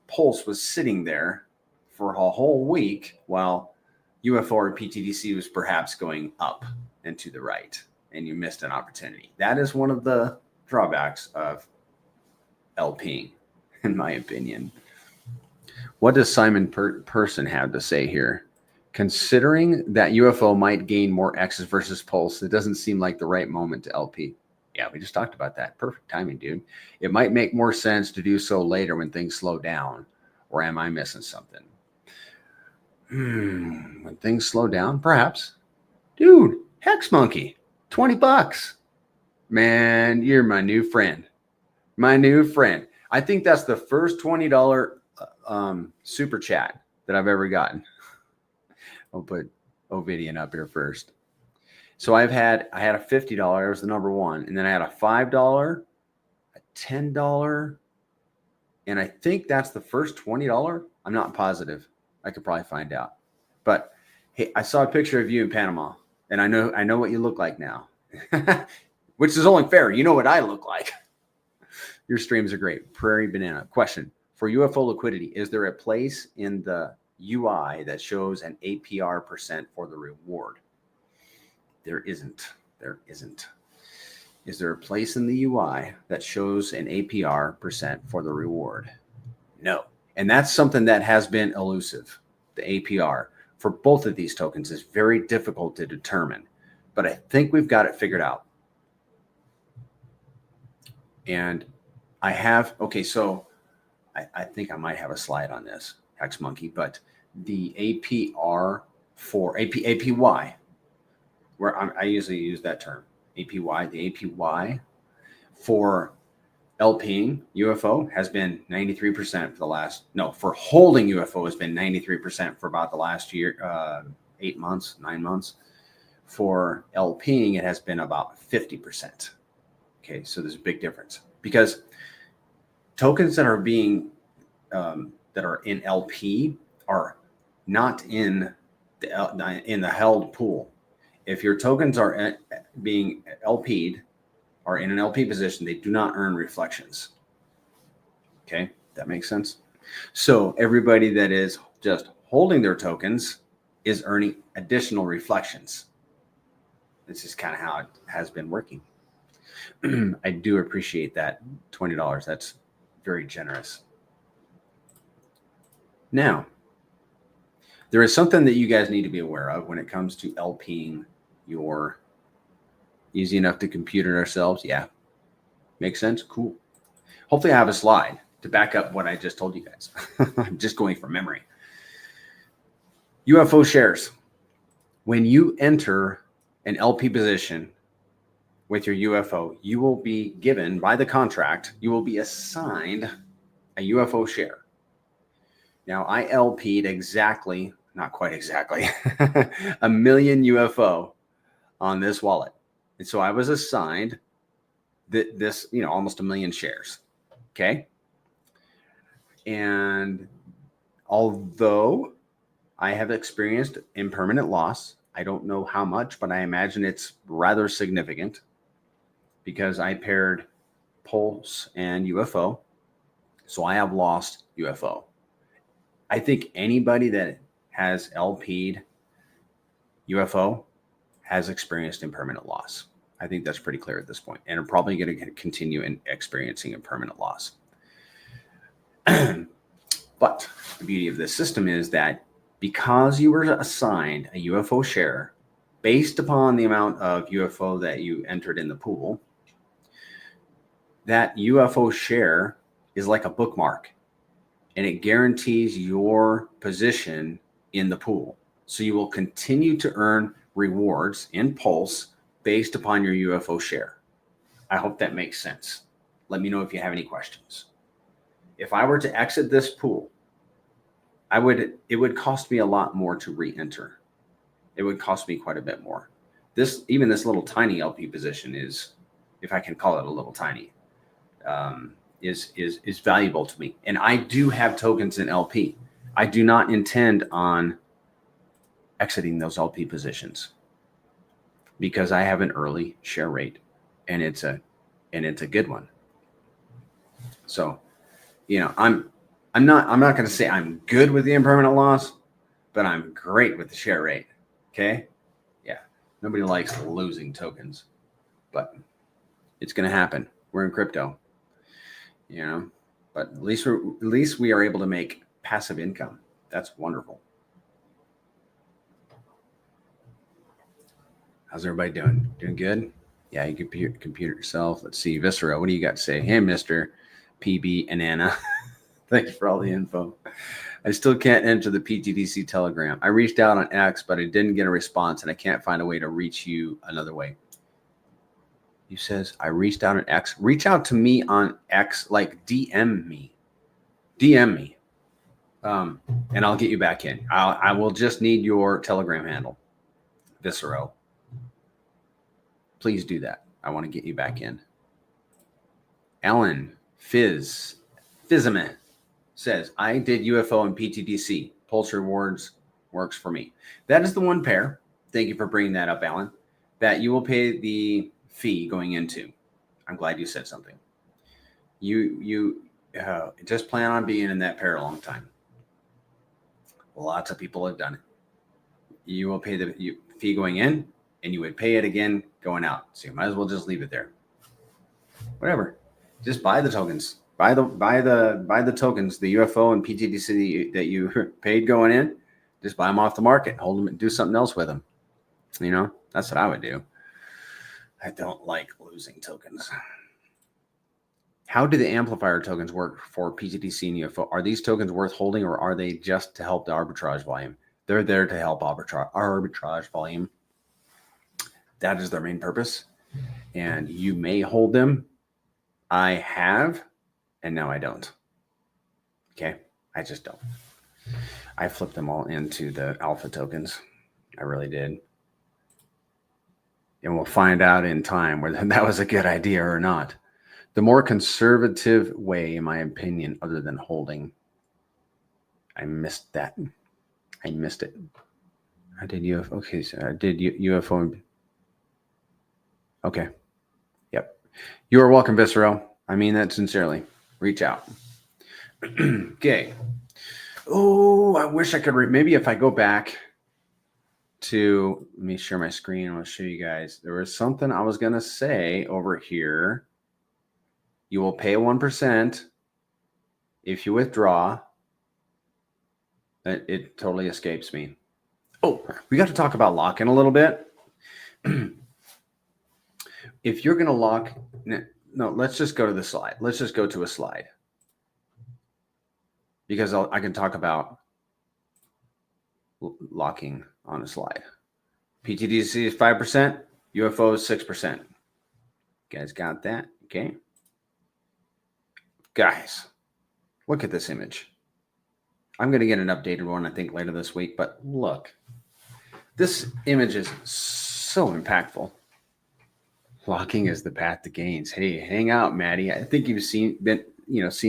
pulse was sitting there for a whole week while UFO or pTGC was perhaps going up and to the right. and you missed an opportunity. That is one of the drawbacks of LP'ing, in my opinion. What does Simon Person have to say here? Considering that UFO might gain more X's versus Pulse, it doesn't seem like the right moment to LP. Yeah, we just talked about that. Perfect timing, dude. It might make more sense to do so later when things slow down. Or am I missing something? When things slow down, perhaps. Dude, Hex Monkey, $20. Man, you're my new friend. My new friend. I think that's the first $20 super chat that I've ever gotten. I'll put Ovidian up here first. So I had a $50, it was the number one, and then I had a $5, a $10, and I think that's the first $20. I'm not positive. I could probably find out. But hey, I saw a picture of you in Panama, and I know what you look like now. Which is only fair. You know what I look like. Your streams are great. Prairie Banana. Question. For UFO liquidity, is there a place in the UI that shows an APR percent for the reward? There isn't. There isn't. Is there a place in the UI that shows an APR percent for the reward? No. And that's something that has been elusive. The APR for both of these tokens is very difficult to determine, but I think we've got it figured out. And I have, okay, so I think I might have a slide on this, Hex Monkey, but the APR for APY, where I usually use that term, APY, the APY for LP'ing UFO has been 93% for the last, no, for holding UFO has been 93% for about the last year, 8 months, 9 months. For LP'ing, it has been about 50%. Okay, so there's a big difference because tokens that are being that are in LP are not in the held pool. If your tokens are being LP'd, are in an LP position, they do not earn reflections. Okay, that makes sense. So everybody that is just holding their tokens is earning additional reflections. This is kind of how it has been working. I do appreciate that $20. That's very generous. Now, there is something that you guys need to be aware of when it comes to LPing your easy enough to compute it ourselves. Yeah. Makes sense? Cool. Hopefully I have a slide to back up what I just told you guys. I'm just going from memory. UFO shares. When you enter an LP position with your UFO, you will be given by the contract, you will be assigned a UFO share. Now, I LP'd exactly, not quite exactly, 1 million UFO on this wallet. And so I was assigned this, almost 1 million shares. Okay. And although I have experienced impermanent loss, I don't know how much, but I imagine it's rather significant because I paired Pulse and UFO. So I have lost UFO. I think anybody that has LP'd UFO has experienced impermanent loss. I think that's pretty clear at this point, and are probably going to continue in experiencing impermanent loss. But the beauty of this system is that because you were assigned a UFO share based upon the amount of UFO that you entered in the pool, that UFO share is like a bookmark, and it guarantees your position in the pool. So you will continue to earn rewards in Pulse based upon your UFO share. I hope that makes sense. Let me know if you have any questions. If I were to exit this pool, it would cost me a lot more to re-enter. It would cost me quite a bit more. Even this little tiny LP position is, if I can call it a little tiny, is valuable to me. And I do have tokens in LP. I do not intend on exiting those LP positions because I have an early share rate, and it's a good one. So, I'm not going to say I'm good with the impermanent loss, but I'm great with the share rate. Okay. Yeah. Nobody likes losing tokens. but it's going to happen. We're in crypto, you know, but at least we are able to make passive income. That's wonderful. How's everybody doing? Doing good? Yeah, you can compute it yourself. Let's see. Viscera, what do you got to say? Hey, Mr. PB and Anna. Thanks for all the info. I still can't enter the pTGC Telegram. I reached out on X, but I didn't get a response, and I can't find a way to reach you another way. You says, I reached out on X. Reach out to me on X, like DM me. DM me. And I'll get you back in. I will just need your Telegram handle. Viscero. Please do that. I want to get you back in. Alan Fizzman says, I did UFO and pTGC. Pulse Rewards works for me. That is the one pair. Thank you for bringing that up, Alan. That you will pay the fee going into. I'm glad you said something. You just plan on being in that pair a long time. Lots of people have done it. You will pay the fee going in, and you would pay it again going out. So you might as well just leave it there. Whatever. Just buy the tokens. Buy the tokens, the UFO and pTGC that you paid going in. Just buy them off the market. Hold them and do something else with them. You know, that's what I would do. I don't like losing tokens. How do the amplifier tokens work for pTGC and UFO? Are these tokens worth holding, or are they just to help the arbitrage volume? They're there to help arbitrage volume. That is their main purpose. And you may hold them. I have, and now I don't. Okay, I just don't. I flipped them all into the alpha tokens. I really did. And we'll find out in time whether that was a good idea or not. The more conservative way, in my opinion, other than holding. I missed that. I missed it. I did UFO. Okay, so I did UFO. Okay. Yep. You are welcome, Viscero. I mean that sincerely. Reach out. Okay. Oh, I wish I could. Maybe if I go back to, let me share my screen. I'll show you guys. There was something I was going to say over here. You will pay 1% if you withdraw. It totally escapes me. Oh, we got to talk about lock-in a little bit. If you're going to lock, no, let's just go to the slide. Let's just go to a slide. Because I can talk about locking on a slide. pTGC is 5%, UFO is 6%. You guys got that? Okay. Guys, look at this image. I'm going to get an updated one, I think, later this week. But look, this image is so impactful. Locking is the path to gains. Hey, hang out, Maddie. I think you've seen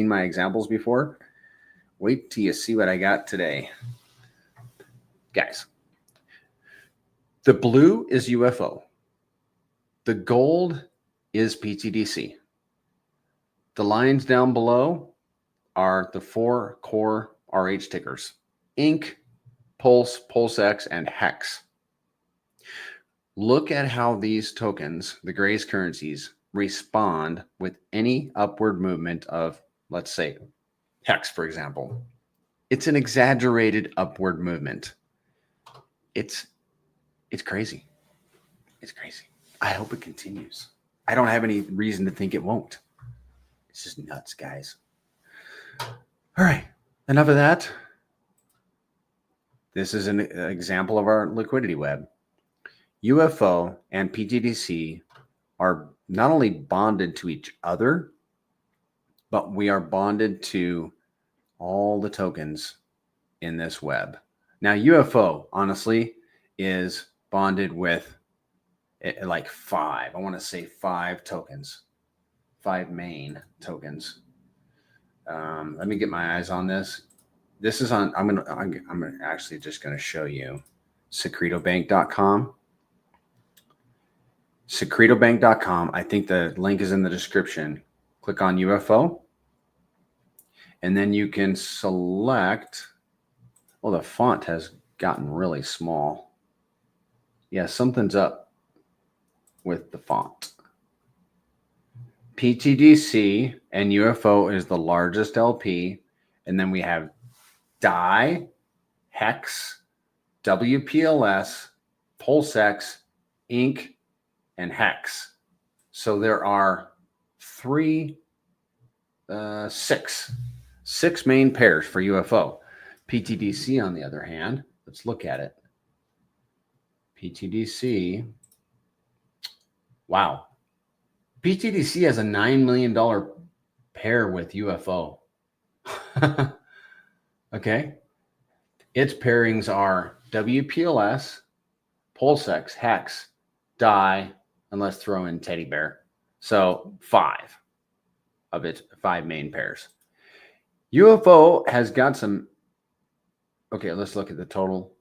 my examples before. Wait till you see what I got today. Guys, the blue is UFO. The gold is pTGC. The lines down below are the 4 core RH tickers: Inc, Pulse, PulseX, and Hex. Look at how these tokens, the Grace currencies, respond with any upward movement of, let's say, Hex, for example. It's an exaggerated upward movement. It's crazy. It's crazy. I hope it continues. I don't have any reason to think it won't. It's just nuts, guys. All right. Enough of that. This is an example of our liquidity web. UFO and pTGC are not only bonded to each other, but we are bonded to all the tokens in this web. Now, UFO, honestly, is bonded with like 5. I want to say 5 tokens, 5 main tokens. Let me get my eyes on this. This is on. I'm actually just going to show you secretobank.com. Secretobank.com. I think the link is in the description. Click on UFO, and then you can select. Well, the font has gotten really small. Yeah, something's up with the font. pTGC and UFO is the largest LP. And then we have DAI, Hex, WPLS, PulseX, Inc., and Hex. So there are six main pairs for UFO. pTGC, on the other hand, let's look at it. pTGC, wow. pTGC has a $9 million pair with UFO. Okay. Its pairings are WPLS, PulseX, Hex, DAI, and let's throw in Teddy Bear. So 5 of its 5 main pairs. UFO has got some. Okay, let's look at the total.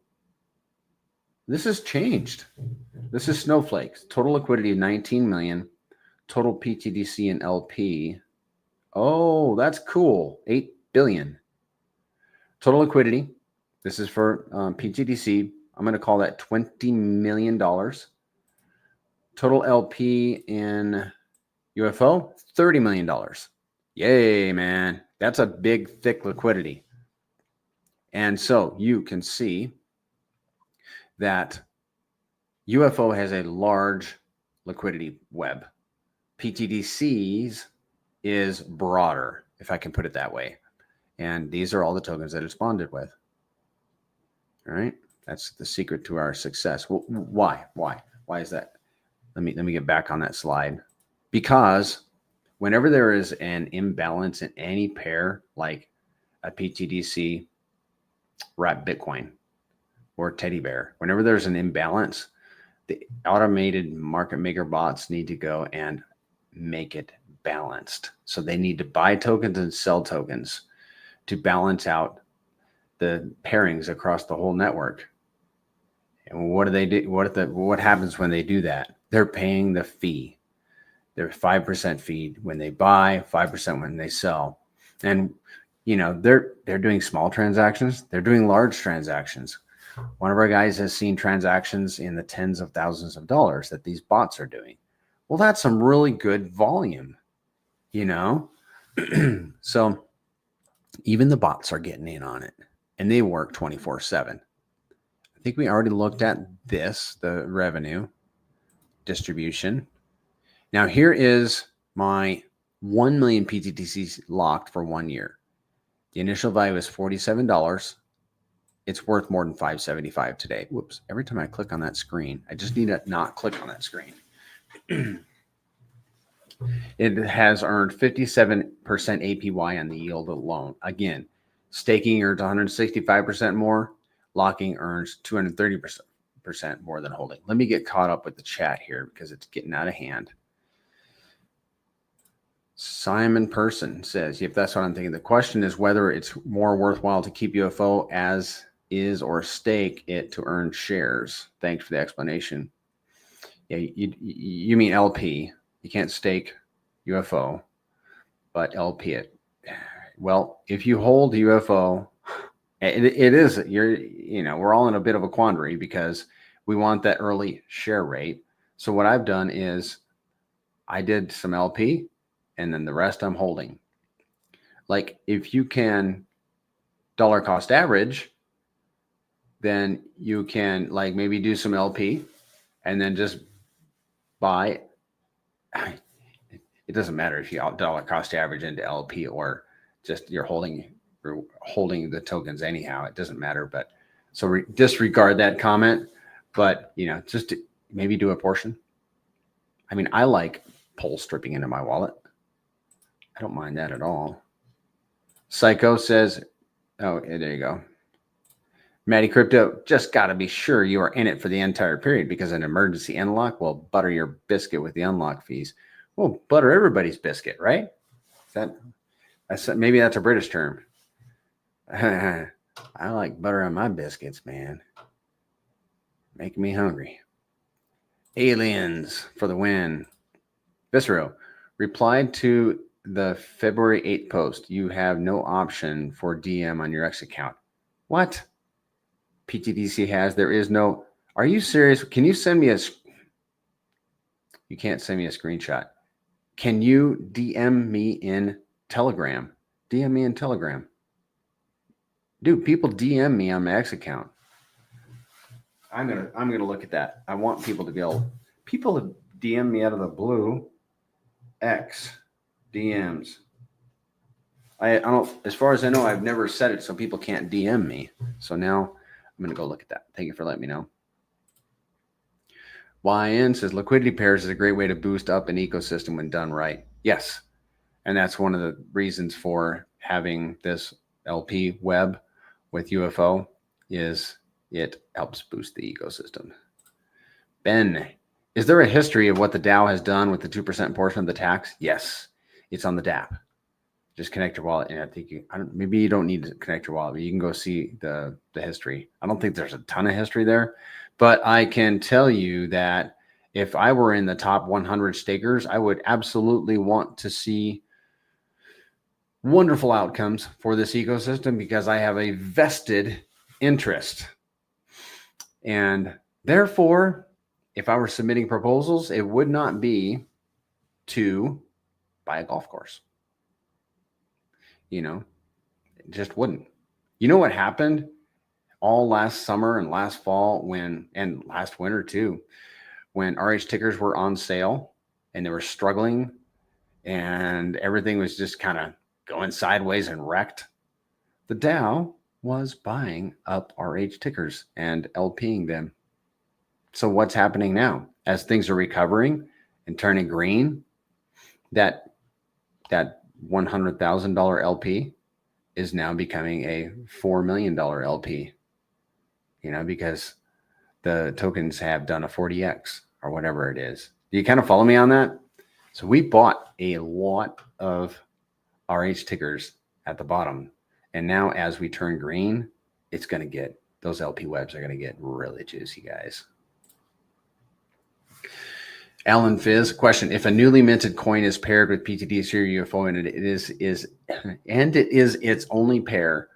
This has changed. This is snowflakes. Total liquidity of 19 million. Total pTGC and LP. Oh, that's cool. 8 billion. Total liquidity. This is for pTGC. I'm going to call that $20 million. Total LP in UFO, $30 million. Yay, man. That's a big, thick liquidity. And so you can see that UFO has a large liquidity web. pTGC's is broader, if I can put it that way. And these are all the tokens that it's bonded with. All right. That's the secret to our success. Well, why? Why is that? Let me get back on that slide. Because whenever there is an imbalance in any pair, like a pTGC, wrap Bitcoin, or Teddy Bear, whenever there's an imbalance, the automated market maker bots need to go and make it balanced. So they need to buy tokens and sell tokens to balance out the pairings across the whole network. And what do they do? What happens when they do that? They're paying the fee. They're 5% fee when they buy, 5% when they sell. And you know, they're doing small transactions, they're doing large transactions. One of our guys has seen transactions in the tens of thousands of dollars that these bots are doing. Well, that's some really good volume, you know? So even the bots are getting in on it, and they work 24/7. I think we already looked at this, the revenue distribution. Now here is my 1 million pTGCs locked for 1 year. The initial value is $47. It's worth more than $575 today. Whoops. Every time I click on that screen, I just need to not click on that screen. It has earned 57% APY on the yield alone. Again, staking earns 165% more. Locking earns 230% more than holding. Let me get caught up with the chat here because it's getting out of hand. Simon Person says, if that's what I'm thinking, the question is whether it's more worthwhile to keep UFO as is or stake it to earn shares. Thanks for the explanation. Yeah, you mean LP. You can't stake UFO, but LP it. Well, if you hold UFO, we're all in a bit of a quandary because we want that early share rate. So what I've done is I did some LP and then the rest I'm holding. Like if you can dollar cost average, then you can like maybe do some LP and then just buy. It doesn't matter if you dollar cost average into LP or just you're holding the tokens anyhow. It doesn't matter. But so disregard that comment. But just maybe do a portion. I mean, I like Pulse stripping into my wallet. I don't mind that at all. Psycho says, oh, there you go. Matty Crypto, just got to be sure you are in it for the entire period because an emergency unlock will butter your biscuit with the unlock fees. Well, butter everybody's biscuit, right? Maybe that's a British term. I like butter on my biscuits, man. Making me hungry. Aliens for the win. Viscero replied to the February 8th post. You have no option for DM on your X account. What? pTGC has. There is no. Are you serious? Can you send me you can't send me a screenshot. Can you DM me in Telegram? DM me in Telegram. Dude, people DM me on my X account. I'm gonna look at that. I want people to be able. People DM me out of the blue. X DMs. I don't. As far as I know, I've never set it so people can't DM me. So now I'm gonna go look at that. Thank you for letting me know. YN says liquidity pairs is a great way to boost up an ecosystem when done right. Yes, and that's one of the reasons for having this LP web with UFO is it helps boost the ecosystem. Ben, is there a history of what the DAO has done with the 2% portion of the tax? Yes, it's on the dApp. Just connect your wallet, and I think maybe you don't need to connect your wallet, but you can go see the history. I don't think there's a ton of history there, but I can tell you that if I were in the top 100 stakers, I would absolutely want to see wonderful outcomes for this ecosystem because I have a vested interest. And therefore, if I were submitting proposals, it would not be to buy a golf course. You know, it just wouldn't. You know what happened all last summer and last fall and last winter too, when RH tickers were on sale and they were struggling and everything was just kind of going sideways and wrecked? The DAO was buying up RH tickers and LP'ing them. So what's happening now? As things are recovering and turning green, that $100,000 LP is now becoming a $4 million LP, because the tokens have done a 40x or whatever it is. Do you kind of follow me on that? So we bought a lot of RH tickers at the bottom. And now as we turn green, it's going to get, those LP webs are going to get really juicy, guys. Alan Fizz, question: if a newly minted coin is paired with pTGC or UFO and it is its only pair,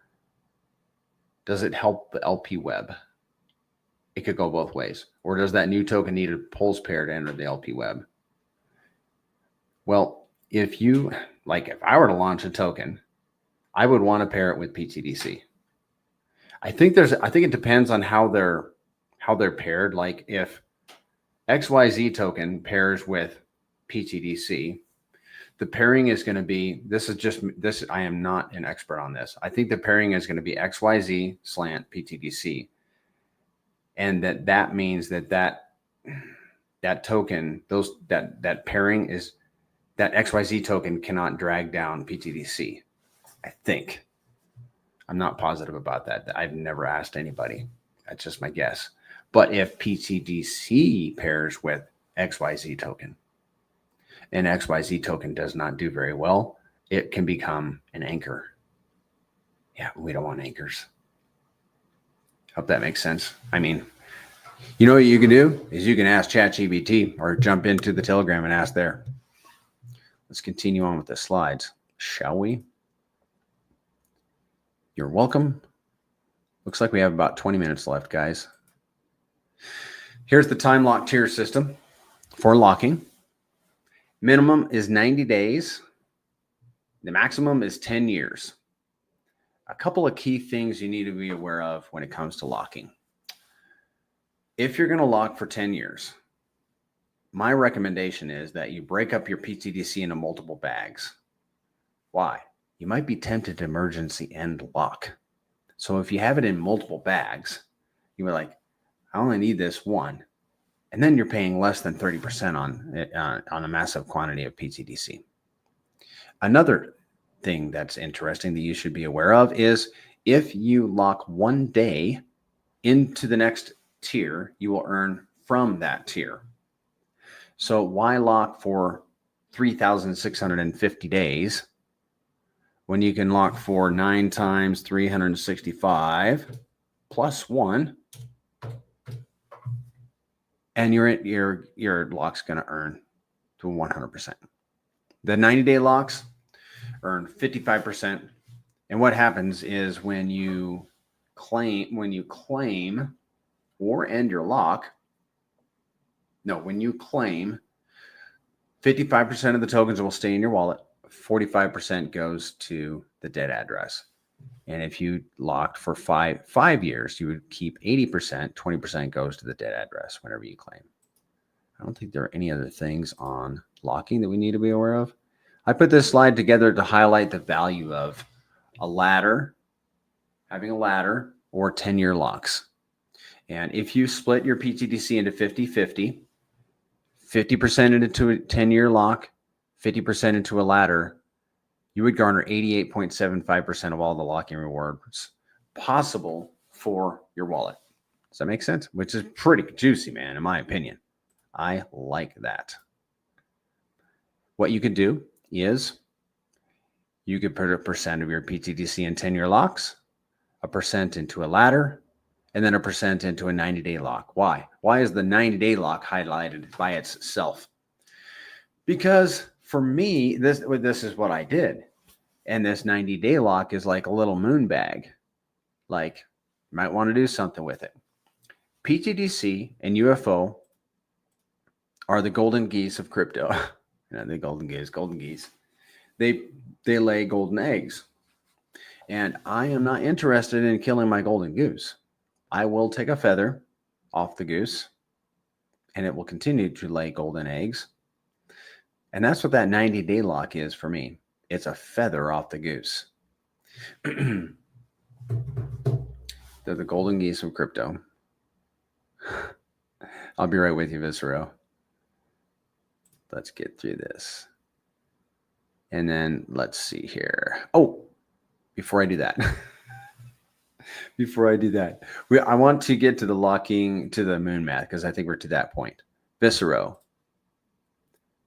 does it help the LP web? It could go both ways. Or does that new token need a pulse pair to enter the LP web? Well, if I were to launch a token, I would want to pair it with pTGC. I think it depends on how they're paired. Like if XYZ token pairs with pTGC, the pairing is going to be, I am not an expert on this. I think the pairing is going to be XYZ slant pTGC. And that means that token, that pairing is, that XYZ token cannot drag down pTGC. I think. I'm not positive about that. I've never asked anybody. That's just my guess. But if pTGC pairs with XYZ token and XYZ token does not do very well, it can become an anchor. Yeah, we don't want anchors. Hope that makes sense. I mean, you know what you can do is you can ask ChatGPT or jump into the Telegram and ask there. Let's continue on with the slides, shall we? You're welcome. Looks like we have about 20 minutes left, guys. Here's the time lock tier system for locking. Minimum is 90 days. The maximum is 10 years. A couple of key things you need to be aware of when it comes to locking. If you're going to lock for 10 years, my recommendation is that you break up your pTGC into multiple bags. Why? You might be tempted to emergency end lock. So if you have it in multiple bags, you were like, I only need this one. And then you're paying less than 30% on a massive quantity of pTGC. Another thing that's interesting that you should be aware of is if you lock one day into the next tier, you will earn from that tier. So why lock for 3,650 days when you can lock for 9 times 365 plus 1, and your lock's going to earn to 100%. The 90-day locks earn 55%. And what happens is when you claim or end your lock, when you claim 55% of the tokens will stay in your wallet. 45% goes to the dead address. And if you locked for five years, you would keep 80%, 20% goes to the dead address whenever you claim. I don't think there are any other things on locking that we need to be aware of. I put this slide together to highlight the value of a ladder, having a ladder, or 10-year locks. And if you split your pTGC into 50-50, 50% into a 10-year lock, 50% into a ladder, you would garner 88.75% of all the locking rewards possible for your wallet. Does that make sense? Which is pretty juicy, man, in my opinion. I like that. What you could do is you could put a percent of your pTGC in 10-year locks, a percent into a ladder, and then a percent into a 90-day lock. Why? Why is the 90-day lock highlighted by itself? Because for me, this is what I did. And this 90-day lock is like a little moon bag. Like, you might want to do something with it. pTGC and UFO are the golden geese of crypto. The golden geese. They lay golden eggs. And I am not interested in killing my golden goose. I will take a feather off the goose, and it will continue to lay golden eggs. And that's what that 90-day lock is for me. It's a feather off the goose. They're the golden geese of crypto. I'll be right with you, Viscero. Let's get through this. And then let's see here. Oh, before I do that, I want to get to the locking to the moon math because I think we're to that point. Viscero.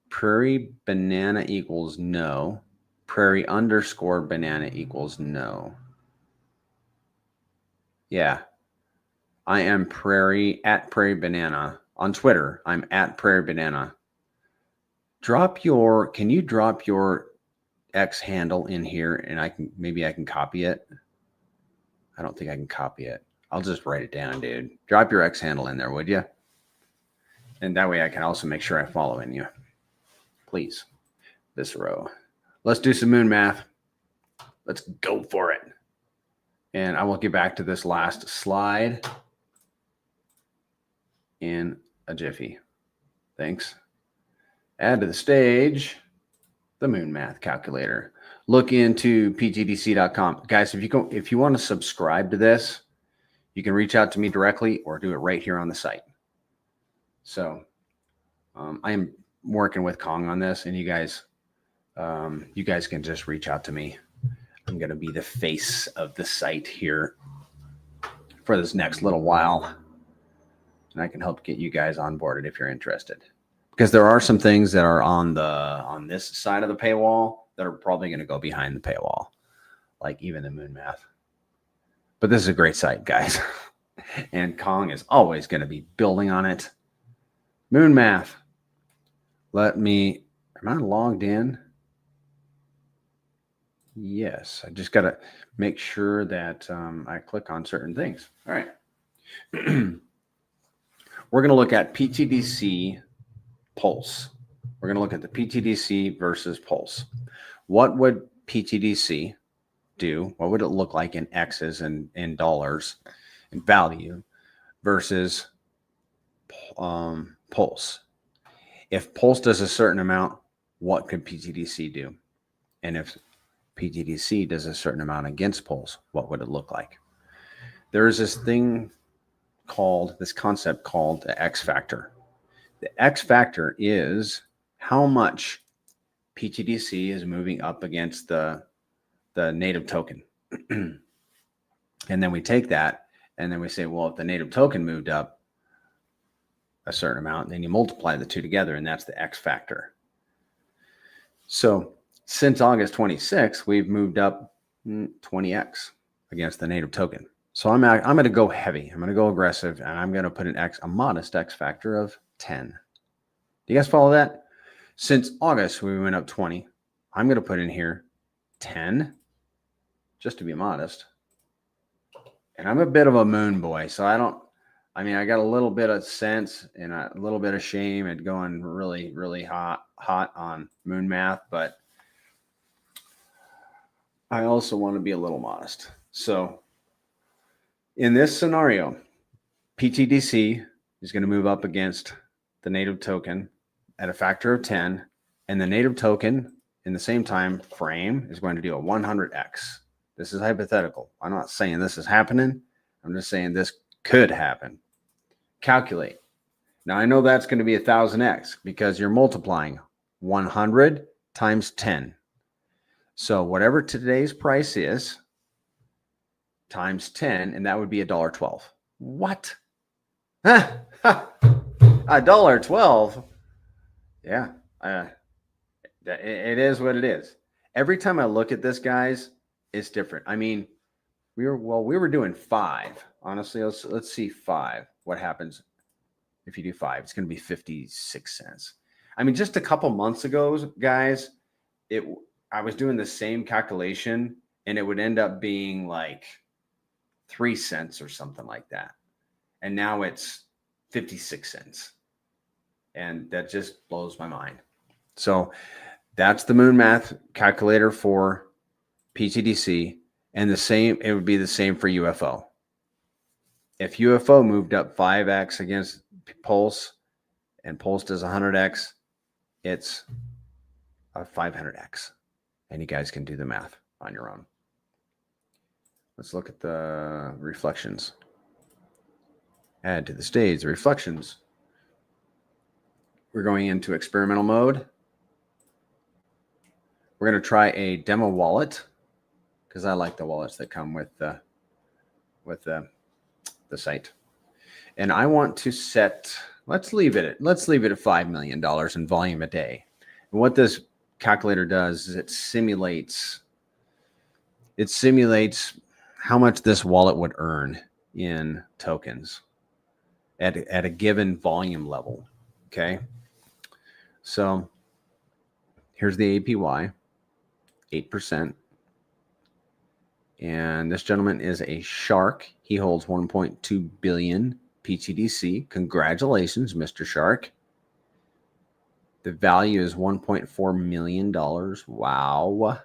Prairie banana equals no. Prairie underscore banana equals no. Yeah. I am Prairie at Prairie Banana. On Twitter, I'm at Prairie Banana. Can you drop your X handle in here and maybe I can copy it? I don't think I can copy it. I'll just write it down, dude. Drop your X handle in there, would you? And that way I can also make sure I follow in you. Please. Viscero. Let's do some moon math. Let's go for it. And I will get back to this last slide in a jiffy. Thanks. Add to the stage the moon math calculator. Look into ptgc.com. Guys, if you want to subscribe to this, you can reach out to me directly or do it right here on the site. So I am working with Kong on this, and you guys can just reach out to me. I'm going to be the face of the site here for this next little while, and I can help get you guys onboarded if you're interested. Because there are some things that are on this side of the paywall that are probably going to go behind the paywall, like even the moon math. But this is a great site, guys. And Kong is always going to be building on it. Moon math. Am I logged in? Yes, I just got to make sure that I click on certain things. All right. We're going to look at pTGC Pulse. We're going to look at the pTGC versus Pulse. What would pTGC do? What would it look like in X's and in dollars in value versus Pulse? If Pulse does a certain amount, what could pTGC do? And if pTGC does a certain amount against Pulse, what would it look like? There is this concept called the X factor. The X factor is how much pTGC is moving up against the native token. And then we take that and then we say, well, if the native token moved up a certain amount, then you multiply the two together, and that's the X factor. So since August 26th, we've moved up 20x against the native token. So I'm going to go heavy. I'm going to go aggressive, and I'm going to put a modest X factor of 10. Do you guys follow that? Since August, we went up 20. I'm going to put in here 10, just to be modest. And I'm a bit of a moon boy, so I mean, I got a little bit of sense and a little bit of shame at going really, really hot on moon math, but I also want to be a little modest. So in this scenario, pTGC is going to move up against the native token at a factor of 10, and the native token in the same time frame is going to do a 100x. This is hypothetical. I'm not saying this is happening. I'm just saying this could happen. Calculate. Now I know that's going to be 1000x because you're multiplying 100 times 10. So whatever today's price is times 10, and that would be $1.12. What? $1.12? Yeah, it is what it is. Every time I look at this, guys, it's different. I mean, we were doing 5. Honestly, let's see 5. What happens if you do 5? It's going to be 56 cents. I mean, just a couple months ago, guys, I was doing the same calculation, and it would end up being like 3 cents or something like that. And now it's 56 cents. And that just blows my mind. So that's the moon math calculator for pTGC. And it would be the same for UFO. If UFO moved up 5x against Pulse and Pulse does 100x, it's a 500x. And you guys can do the math on your own. Let's look at the reflections. Add to the stage the reflections. We're going into experimental mode. We're going to try a demo wallet because I like the wallets that come with the site. And I want to set, let's leave it at $5 million in volume a day. And what this calculator does is it simulates how much this wallet would earn in tokens at a given volume level. Okay. So here's the APY, 8%. And this gentleman is a shark. He holds 1.2 billion pTGC. Congratulations, Mr. Shark. The value is $1.4 million. Wow.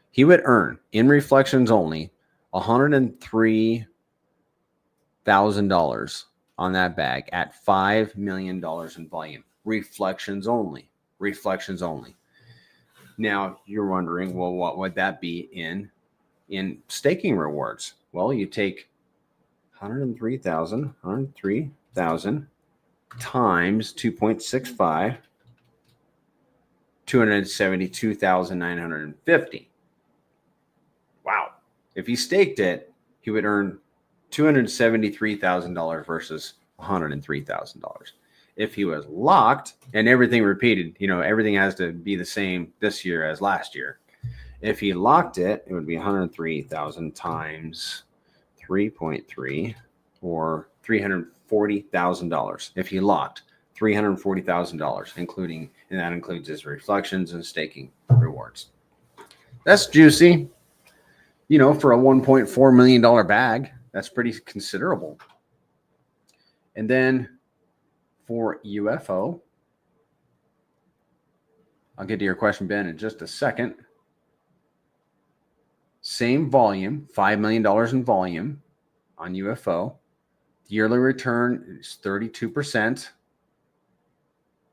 He would earn, in reflections only, $103,000 on that bag at $5 million in volume. Reflections only. Reflections only. Now, you're wondering, well, what would that be in staking rewards? Well, you take 103,000 times 2.65, 272,950. Wow. If he staked it, he would earn $273,000 versus $103,000. If he was locked and everything repeated, everything has to be the same this year as last year. If he locked it, it would be 103,000 times 3.3 or $340,000. If he locked $340,000, and that includes his reflections and staking rewards. That's juicy. For a $1.4 million bag, that's pretty considerable. And then for UFO, I'll get to your question, Ben, in just a second. Same volume, $5 million in volume on UFO. The yearly return is 32%.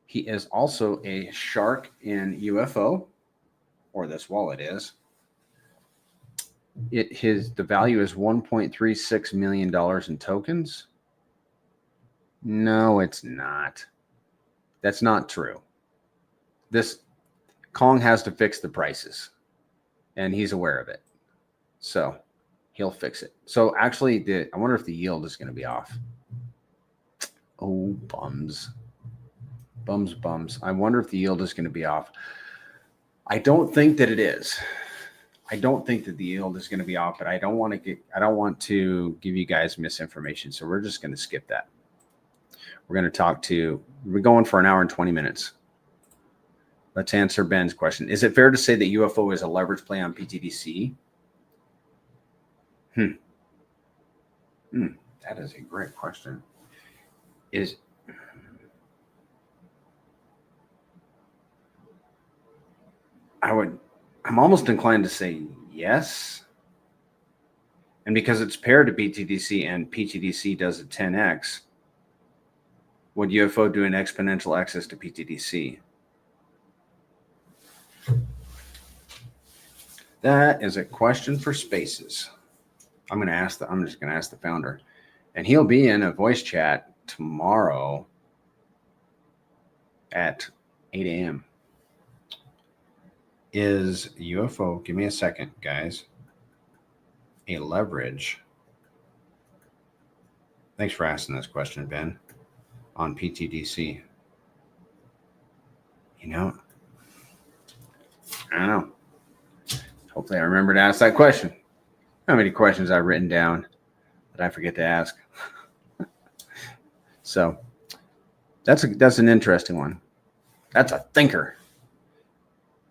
He is also a shark in UFO, or this wallet is. The value is $1.36 million in tokens. No, it's not. That's not true. This Kong has to fix the prices, and he's aware of it. So he'll fix it. So actually, I wonder if the yield is going to be off. Oh, bums. I wonder if the yield is going to be off. I don't think that it is. I don't think that the yield is going to be off, but I don't want to give you guys misinformation. So we're just going to skip that. We're going for an hour and 20 minutes. Let's answer Ben's question. Is it fair to say that UFO is a leverage play on pTGC? That is a great question. I'm almost inclined to say yes. And because it's paired to pTGC and pTGC does a 10x, would UFO do an exponential access to pTGC? That is a question for spaces. I'm just going to ask the founder, and he'll be in a voice chat tomorrow at 8 a.m. Is UFO, give me a second, guys, a leverage? Thanks for asking this question, Ben, on pTGC. You know, I don't know. Hopefully I remember to ask that question. How many questions I've written down that I forget to ask? So that's an interesting one. That's a thinker.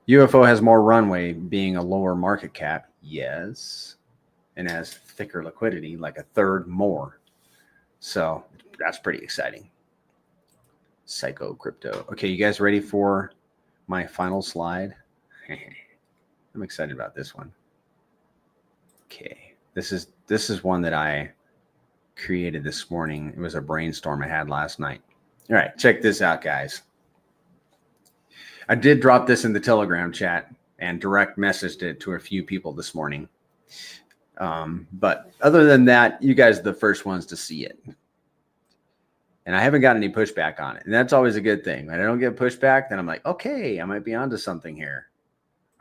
UFO has more runway being a lower market cap. Yes. And has thicker liquidity, like a third more. So that's pretty exciting. Psycho crypto. Okay, you guys ready for my final slide? I'm excited about this one. Okay, this is one that I created this morning. It was a brainstorm I had last night. All right, check this out, guys. I did drop this in the Telegram chat and direct messaged it to a few people this morning. But other than that, you guys are the first ones to see it. And I haven't got any pushback on it. And that's always a good thing. When I don't get pushback, then I'm like, okay, I might be onto something here.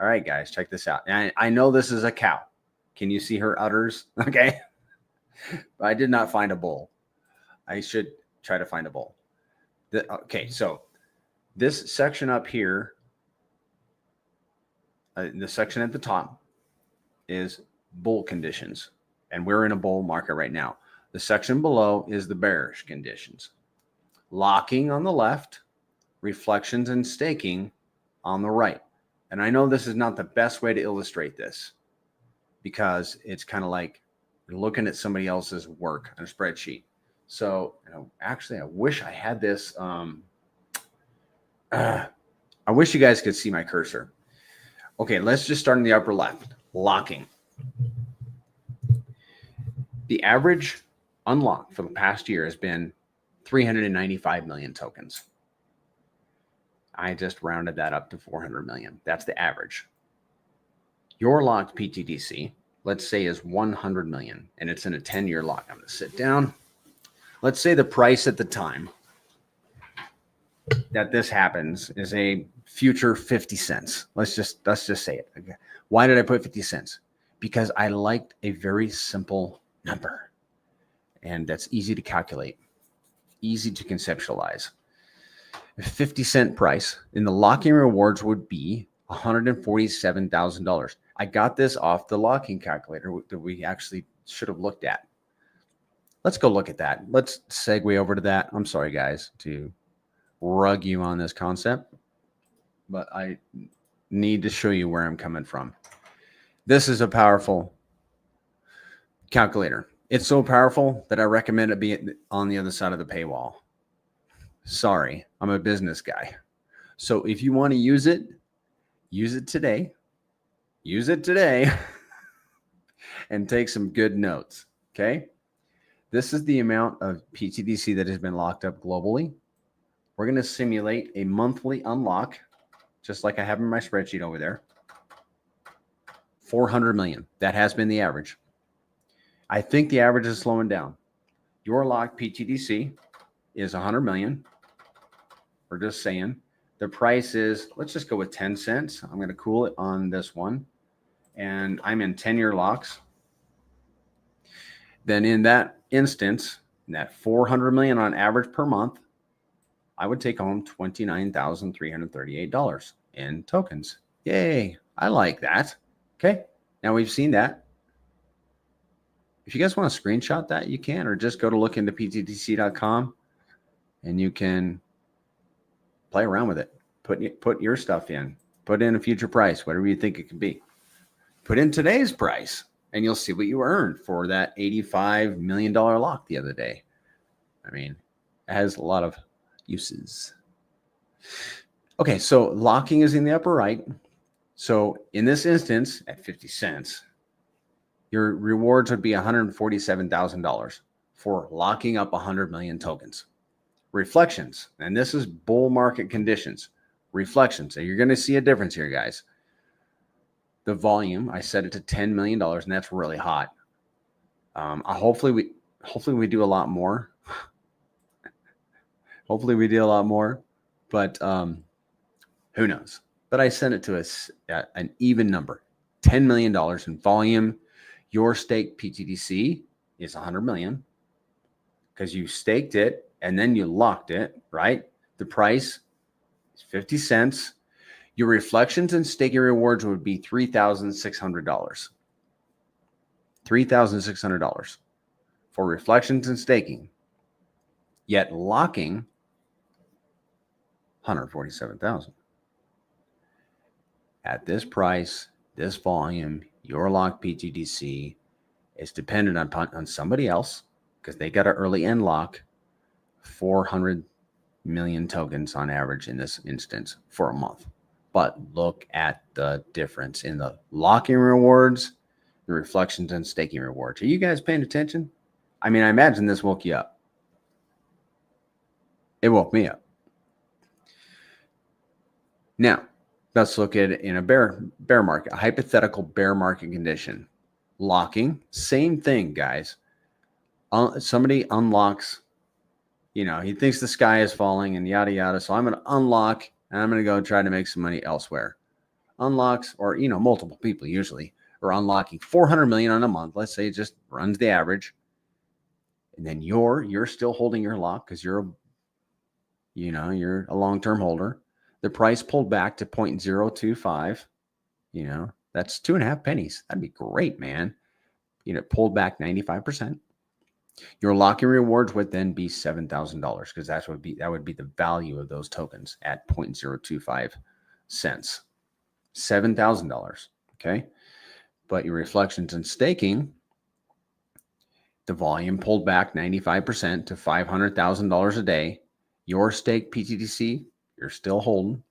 All right, guys, check this out. And I know this is a cow. Can you see her udders? Okay. But I did not find a bull. I should try to find a bull. Okay, so this section up here, the section at the top is bull conditions. And we're in a bull market right now. The section below is the bearish conditions. Locking on the left, reflections and staking on the right. And I know this is not the best way to illustrate this because it's kind of like you're looking at somebody else's work on a spreadsheet. So actually, I wish I had this. I wish you guys could see my cursor. Okay, let's just start in the upper left. Locking. The average unlock for the past year has been 395 million tokens. I just rounded that up to 400 million. That's the average. Your locked pTGC, let's say, is 100 million, and it's in a 10-year lock. I'm going to sit down. Let's say the price at the time that this happens is a future 50 cents. Let's just say it. Okay. Why did I put 50 cents? Because I liked a very simple number, and that's easy to calculate, easy to conceptualize. A 50-cent price in the locking rewards would be $147,000. I got this off the locking calculator that we actually should have looked at. Let's go look at that. Let's segue over to that. I'm sorry, guys, to rug you on this concept, but I need to show you where I'm coming from. This is a powerful calculator. It's so powerful that I recommend it be on the other side of the paywall. Sorry, I'm a business guy. So if you want to use it today. Use it today and take some good notes, okay? This is the amount of pTGC that has been locked up globally. We're going to simulate a monthly unlock, just like I have in my spreadsheet over there. 400 million. That has been the average. I think the average is slowing down. Your locked pTGC is 100 million. We're just saying. The price is, let's just go with 10 cents. I'm going to cool it on this one. And I'm in 10-year locks. Then in that instance, in that 400 million on average per month, I would take home $29,338 in tokens. Yay. I like that. Okay. Now we've seen that. If you guys want to screenshot that, you can, or just go to lookintoptgc.com and you can play around with it. Put your stuff in. Put in a future price, whatever you think it could be. Put in today's price. and you'll see what you earned for that $85 million lock the other day. I mean, it has a lot of uses. Okay, so locking is in the upper right. So in this instance, at 50 cents, your rewards would be $147,000 for locking up 100 million tokens. Reflections, and this is bull market conditions. Reflections, so you're going to see a difference here, guys. The volume, I set it to $10 million, and that's really hot. Hopefully we do a lot more. Hopefully we do a lot more, but who knows? But I sent it to an even number, $10 million in volume. Your stake pTGC is 100 million because you staked it and then you locked it, right? The price is 50 cents. Your reflections and staking rewards would be $3,600. $3,600 for reflections and staking. Yet locking, 147,000. At this price, this volume, your lock pTGC is dependent on somebody else because they got an early end lock, 400 million tokens on average in this instance for a month. But look at the difference in the locking rewards, the reflections and staking rewards. Are you guys paying attention? I mean, I imagine this woke you up. It woke me up. Now, let's look at it in a bear market, a hypothetical bear market condition. Locking, same thing, guys. Somebody unlocks, he thinks the sky is falling and yada, yada. So I'm going to unlock and I'm going to go try to make some money elsewhere. Unlocks, or, multiple people usually are unlocking 400 million on a month. Let's say it just runs the average. And then you're still holding your lock because you're a long-term holder. The price pulled back to 0.025. That's 2.5 pennies. That'd be great, man. Pulled back 95%. Your locking rewards would then be $7,000 because that would be the value of those tokens at 0.025 cents. $7,000. Okay. But your reflections and staking, the volume pulled back 95% to $500,000 a day. Your stake pTGC, you're still holding.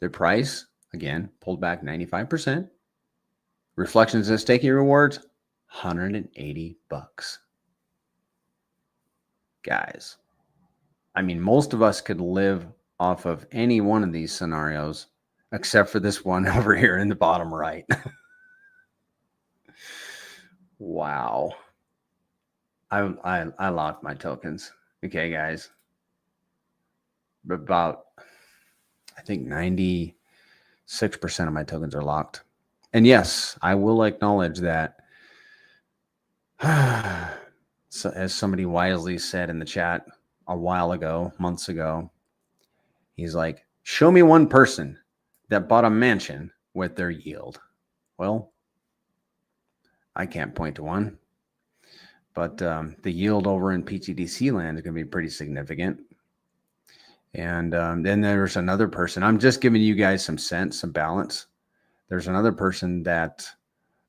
The price, again, pulled back 95%. Reflections and staking rewards, $180. Guys, I mean, most of us could live off of any one of these scenarios, except for this one over here in the bottom right. Wow. I locked my tokens. Okay, guys. About, I think 96% of my tokens are locked. And yes, I will acknowledge that, so as somebody wisely said in the chat a while ago, months ago, he's like, show me one person that bought a mansion with their yield. Well, I can't point to one, but the yield over in pTGC land is going to be pretty significant. And then there's another person. I'm just giving you guys some sense, some balance. There's another person that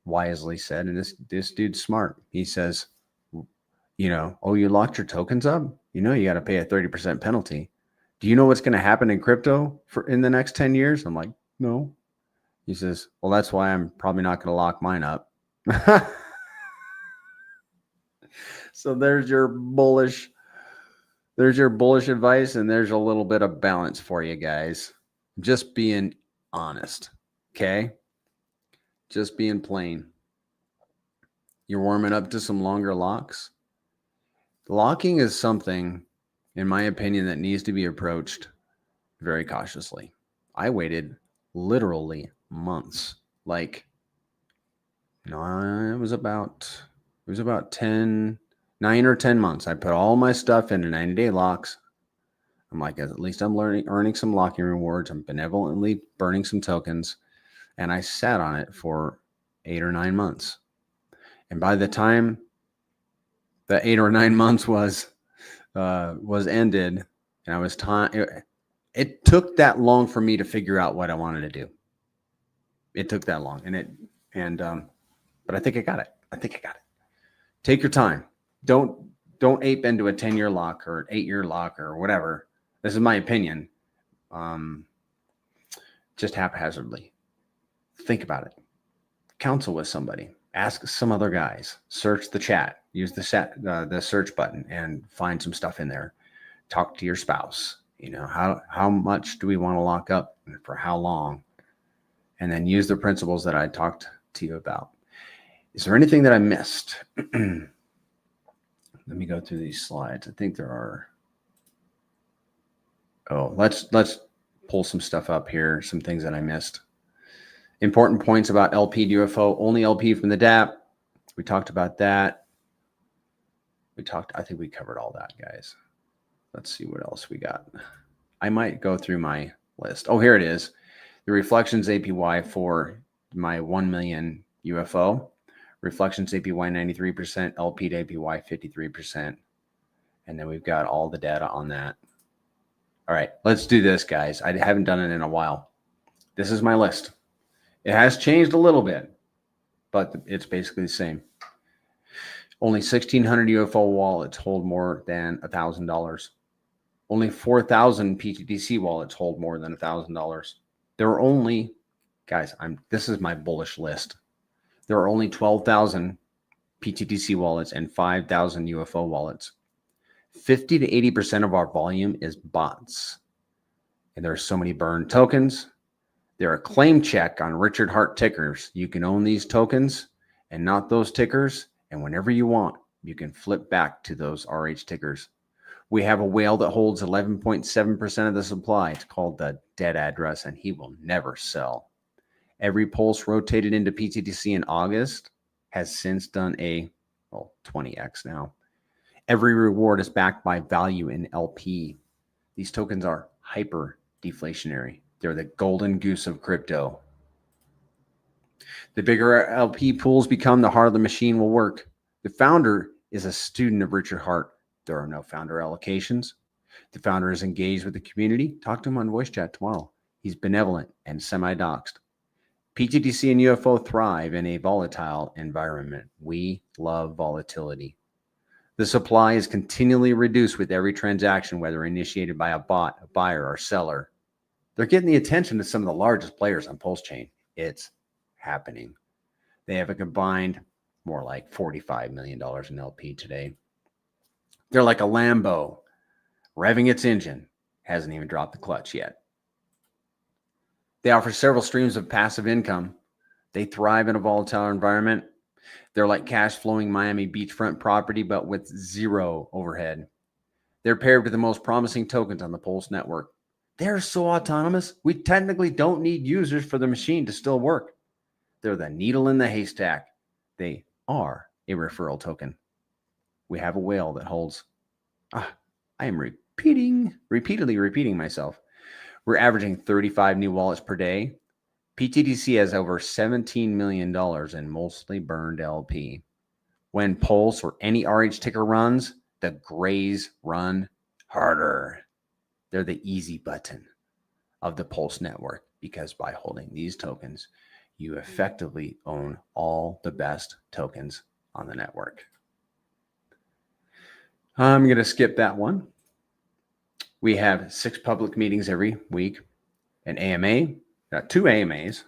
wisely said, and this dude's smart. He says, oh, you locked your tokens up? You got to pay a 30% penalty. Do you know what's going to happen in crypto in the next 10 years? I'm like, no. He says, well, that's why I'm probably not going to lock mine up. So there's your bullish advice, and there's a little bit of balance for you guys. Just being honest, okay? Just being plain. You're warming up to some longer locks. Locking is something, in my opinion, that needs to be approached very cautiously. I waited literally months. It was about 9 or 10 months. I put all my stuff into 90-day locks. I'm like, at least I'm earning some locking rewards. I'm benevolently burning some tokens. And I sat on it for 8 or 9 months. And by the time the 8 or 9 months was ended, and I was it took that long for me to figure out what I wanted to do. It took that long. but I think I got it. Take your time. Don't ape into a 10-year lock or 8-year lock or whatever. This is my opinion. Just haphazardly. Think about it. Counsel with somebody. Ask some other guys. Search the chat. Use the search button and find some stuff in there. Talk to your spouse. How much do we want to lock up and for how long? And then use the principles that I talked to you about. Is there anything that I missed? Let me go through these slides. I think there are. Oh, let's pull some stuff up here. Some things that I missed. Important points about LP to UFO. Only LP from the dApp. We talked about that. I think we covered all that, guys. Let's see what else we got. I might go through my list. Oh, here it is. The reflections APY for my 1 million UFO. Reflections APY 93%, LP to APY 53%. And then we've got all the data on that. All right, let's do this, guys. I haven't done it in a while. This is my list. It has changed a little bit, but it's basically the same. Only 1,600 UFO wallets hold more than $1,000. Only 4,000 pTGC wallets hold more than $1,000. There are only, guys, this is my bullish list. There are only 12,000 pTGC wallets and 5,000 UFO wallets. 50 to 80% of our volume is bots. And there are so many burned tokens. They're a claim check on Richard Heart tickers. You can own these tokens and not those tickers. And whenever you want, you can flip back to those RH tickers. We have a whale that holds 11.7% of the supply. It's called the dead address, and he will never sell. Every pulse rotated into pTGC in August has since done 20x now. Every reward is backed by value in LP. These tokens are hyper deflationary. They're the golden goose of crypto. The bigger LP pools become, the harder the machine will work. The founder is a student of Richard Heart. There are no founder allocations. The founder is engaged with the community. Talk to him on voice chat tomorrow. He's benevolent and semi-doxed. pTGC and UFO thrive in a volatile environment. We love volatility. The supply is continually reduced with every transaction, whether initiated by a bot, a buyer, or seller. They're getting the attention of some of the largest players on PulseChain. It's happening. They have a combined more like $45 million in LP today. They're like a Lambo revving its engine. Hasn't even dropped the clutch yet. They offer several streams of passive income. They thrive in a volatile environment. They're like cash flowing Miami beachfront property, but with zero overhead. They're paired with the most promising tokens on the Pulse network. They're so autonomous, we technically don't need users for the machine to still work. They're the needle in the haystack. They are a referral token. We have a whale that holds, I am repeatedly repeating myself. We're averaging 35 new wallets per day. pTGC has over $17 million in mostly burned LP. When Pulse or any RH ticker runs, the grays run harder. They're the easy button of the Pulse network because by holding these tokens, you effectively own all the best tokens on the network. I'm going to skip that one. We have 6 public meetings every week, an AMA, 2 AMAs,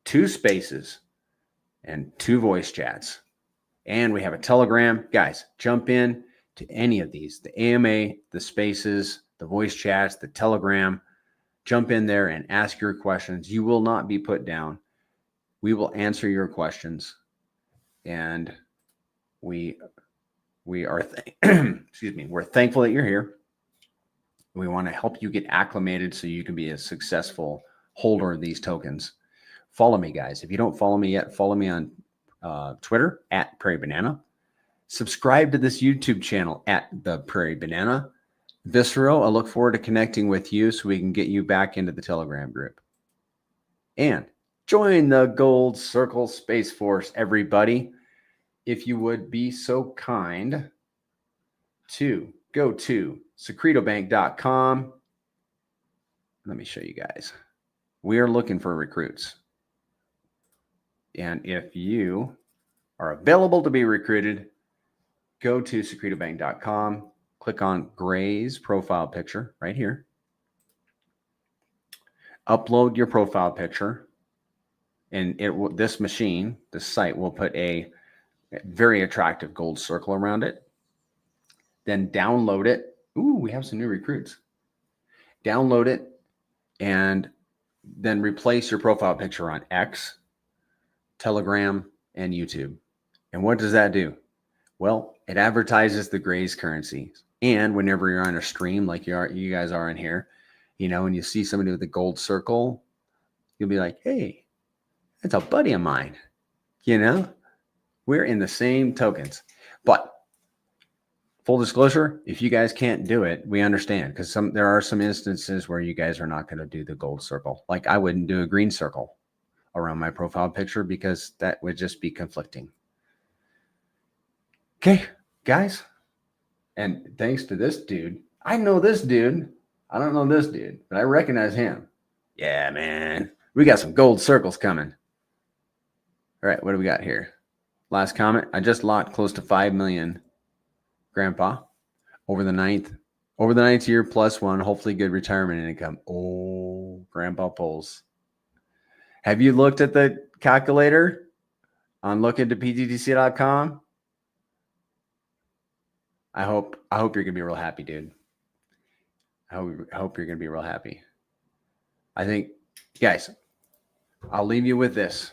2 spaces, and 2 voice chats. And we have a Telegram. Guys, jump in to any of these, the AMA, the spaces, the voice chats, the Telegram. Jump in there and ask your questions. You will not be put down. We will answer your questions. And we are, we're thankful that you're here. We want to help you get acclimated so you can be a successful holder of these tokens. Follow me, guys. If you don't follow me yet, follow me on Twitter at Prairie Banana. Subscribe to this YouTube channel at The Prairie Banana. Viscero, I look forward to connecting with you so we can get you back into the Telegram group. And join the Gold Circle Space Force, everybody. If you would be so kind to go to secretobank.com. Let me show you guys. We are looking for recruits. And if you are available to be recruited, go to secretobank.com, click on Gray's profile picture right here. Upload your profile picture, and this machine, this site will put a very attractive gold circle around it. Then download it. Ooh, we have some new recruits. Download it and then replace your profile picture on X, Telegram, and YouTube. And what does that do? Well, it advertises the Gray's currencies. And whenever you're on a stream like you guys are in here, you know, and you see somebody with a gold circle, you'll be like, hey, that's a buddy of mine. You know, we're in the same tokens. But full disclosure, if you guys can't do it, we understand, because there are some instances where you guys are not going to do the gold circle. Like I wouldn't do a green circle around my profile picture because that would just be conflicting. Okay, guys. And thanks to this dude, I know this dude. I don't know this dude, but I recognize him. Yeah, man. We got some gold circles coming. All right, what do we got here? Last comment. I just locked close to 5 million. Grandpa, over the ninth year +1, hopefully good retirement income. Oh, Grandpa Pulse. Have you looked at the calculator on lookintoptgc.com? I hope you're gonna be real happy, dude. I hope you're gonna be real happy. I think, guys, I'll leave you with this.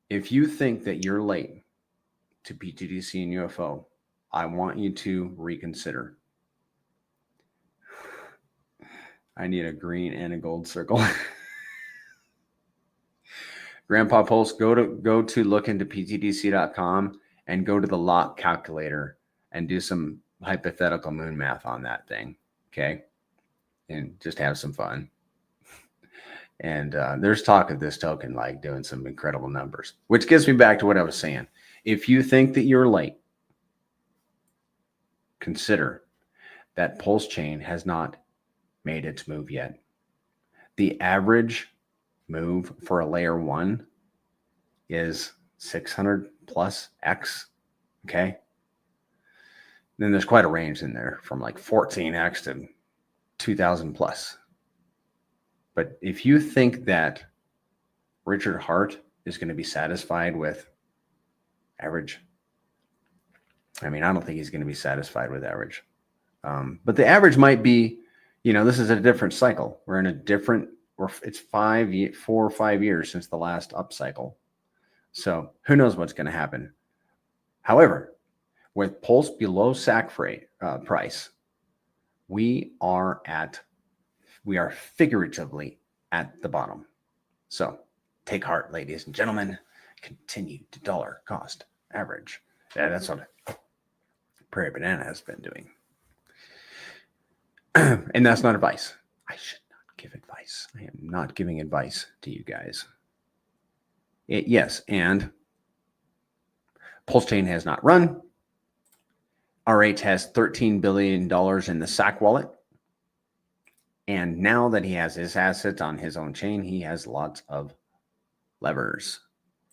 If you think that you're late to pTGC and UFO, I want you to reconsider. I need a green and a gold circle. Grandpa Pulse, go to lookintoptgc.com and go to the lock calculator and do some hypothetical moon math on that thing. Okay. And just have some fun. And there's talk of this token like doing some incredible numbers, which gets me back to what I was saying. If you think that you're late, consider that PulseChain has not made its move yet. The average move for a layer 1 is 600 plus X. Okay. Then there's quite a range in there from like 14X to 2000 plus. But if you think that Richard Hart is going to be satisfied with average, I mean, I don't think he's going to be satisfied with average. But the average might be, you know, this is a different cycle. We're in a different, or it's 4 or 5 years since the last up cycle. So who knows what's going to happen. However, with Pulse below SAC price, we are figuratively at the bottom. So take heart, ladies and gentlemen. Continue to dollar cost average. Yeah, that's what Prairie Banana has been doing. And that's not advice. I should not give advice. I am not giving advice to you guys. Yes, and PulseChain has not run. RH has $13 billion in the SAC wallet. And now that he has his assets on his own chain, he has lots of levers.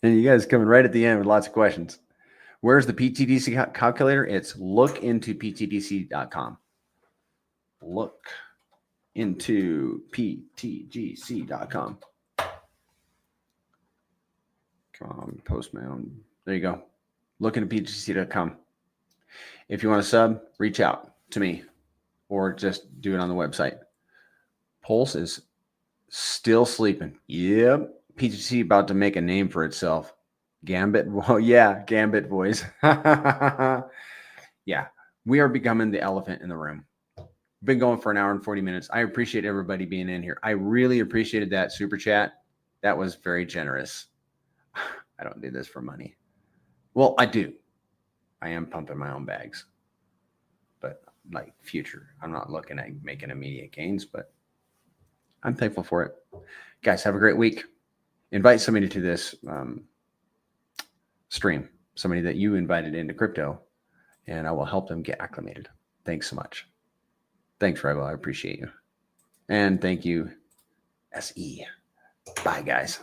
And you guys coming right at the end with lots of questions. Where's the pTGC calculator? It's lookintoptgc.com. Look into pTGC.com. Come on, post my own. There you go. Look into pTGC.com. If you want to sub, reach out to me or just do it on the website. Pulse is still sleeping. Yep. pTGC about to make a name for itself. Gambit. Well, yeah, Gambit boys. Yeah, we are becoming the elephant in the room. Been going for an hour and 40 minutes. I appreciate everybody being in here. I really appreciated that super chat. That was very generous. I don't do this for money. Well, I do. I am pumping my own bags. But like future, I'm not looking at making immediate gains, but I'm thankful for it. Guys, have a great week. Invite somebody to this stream, somebody that you invited into crypto, and I will help them get acclimated. Thanks so much. Thanks, Rival. I appreciate you. And thank you, SE. Bye, guys.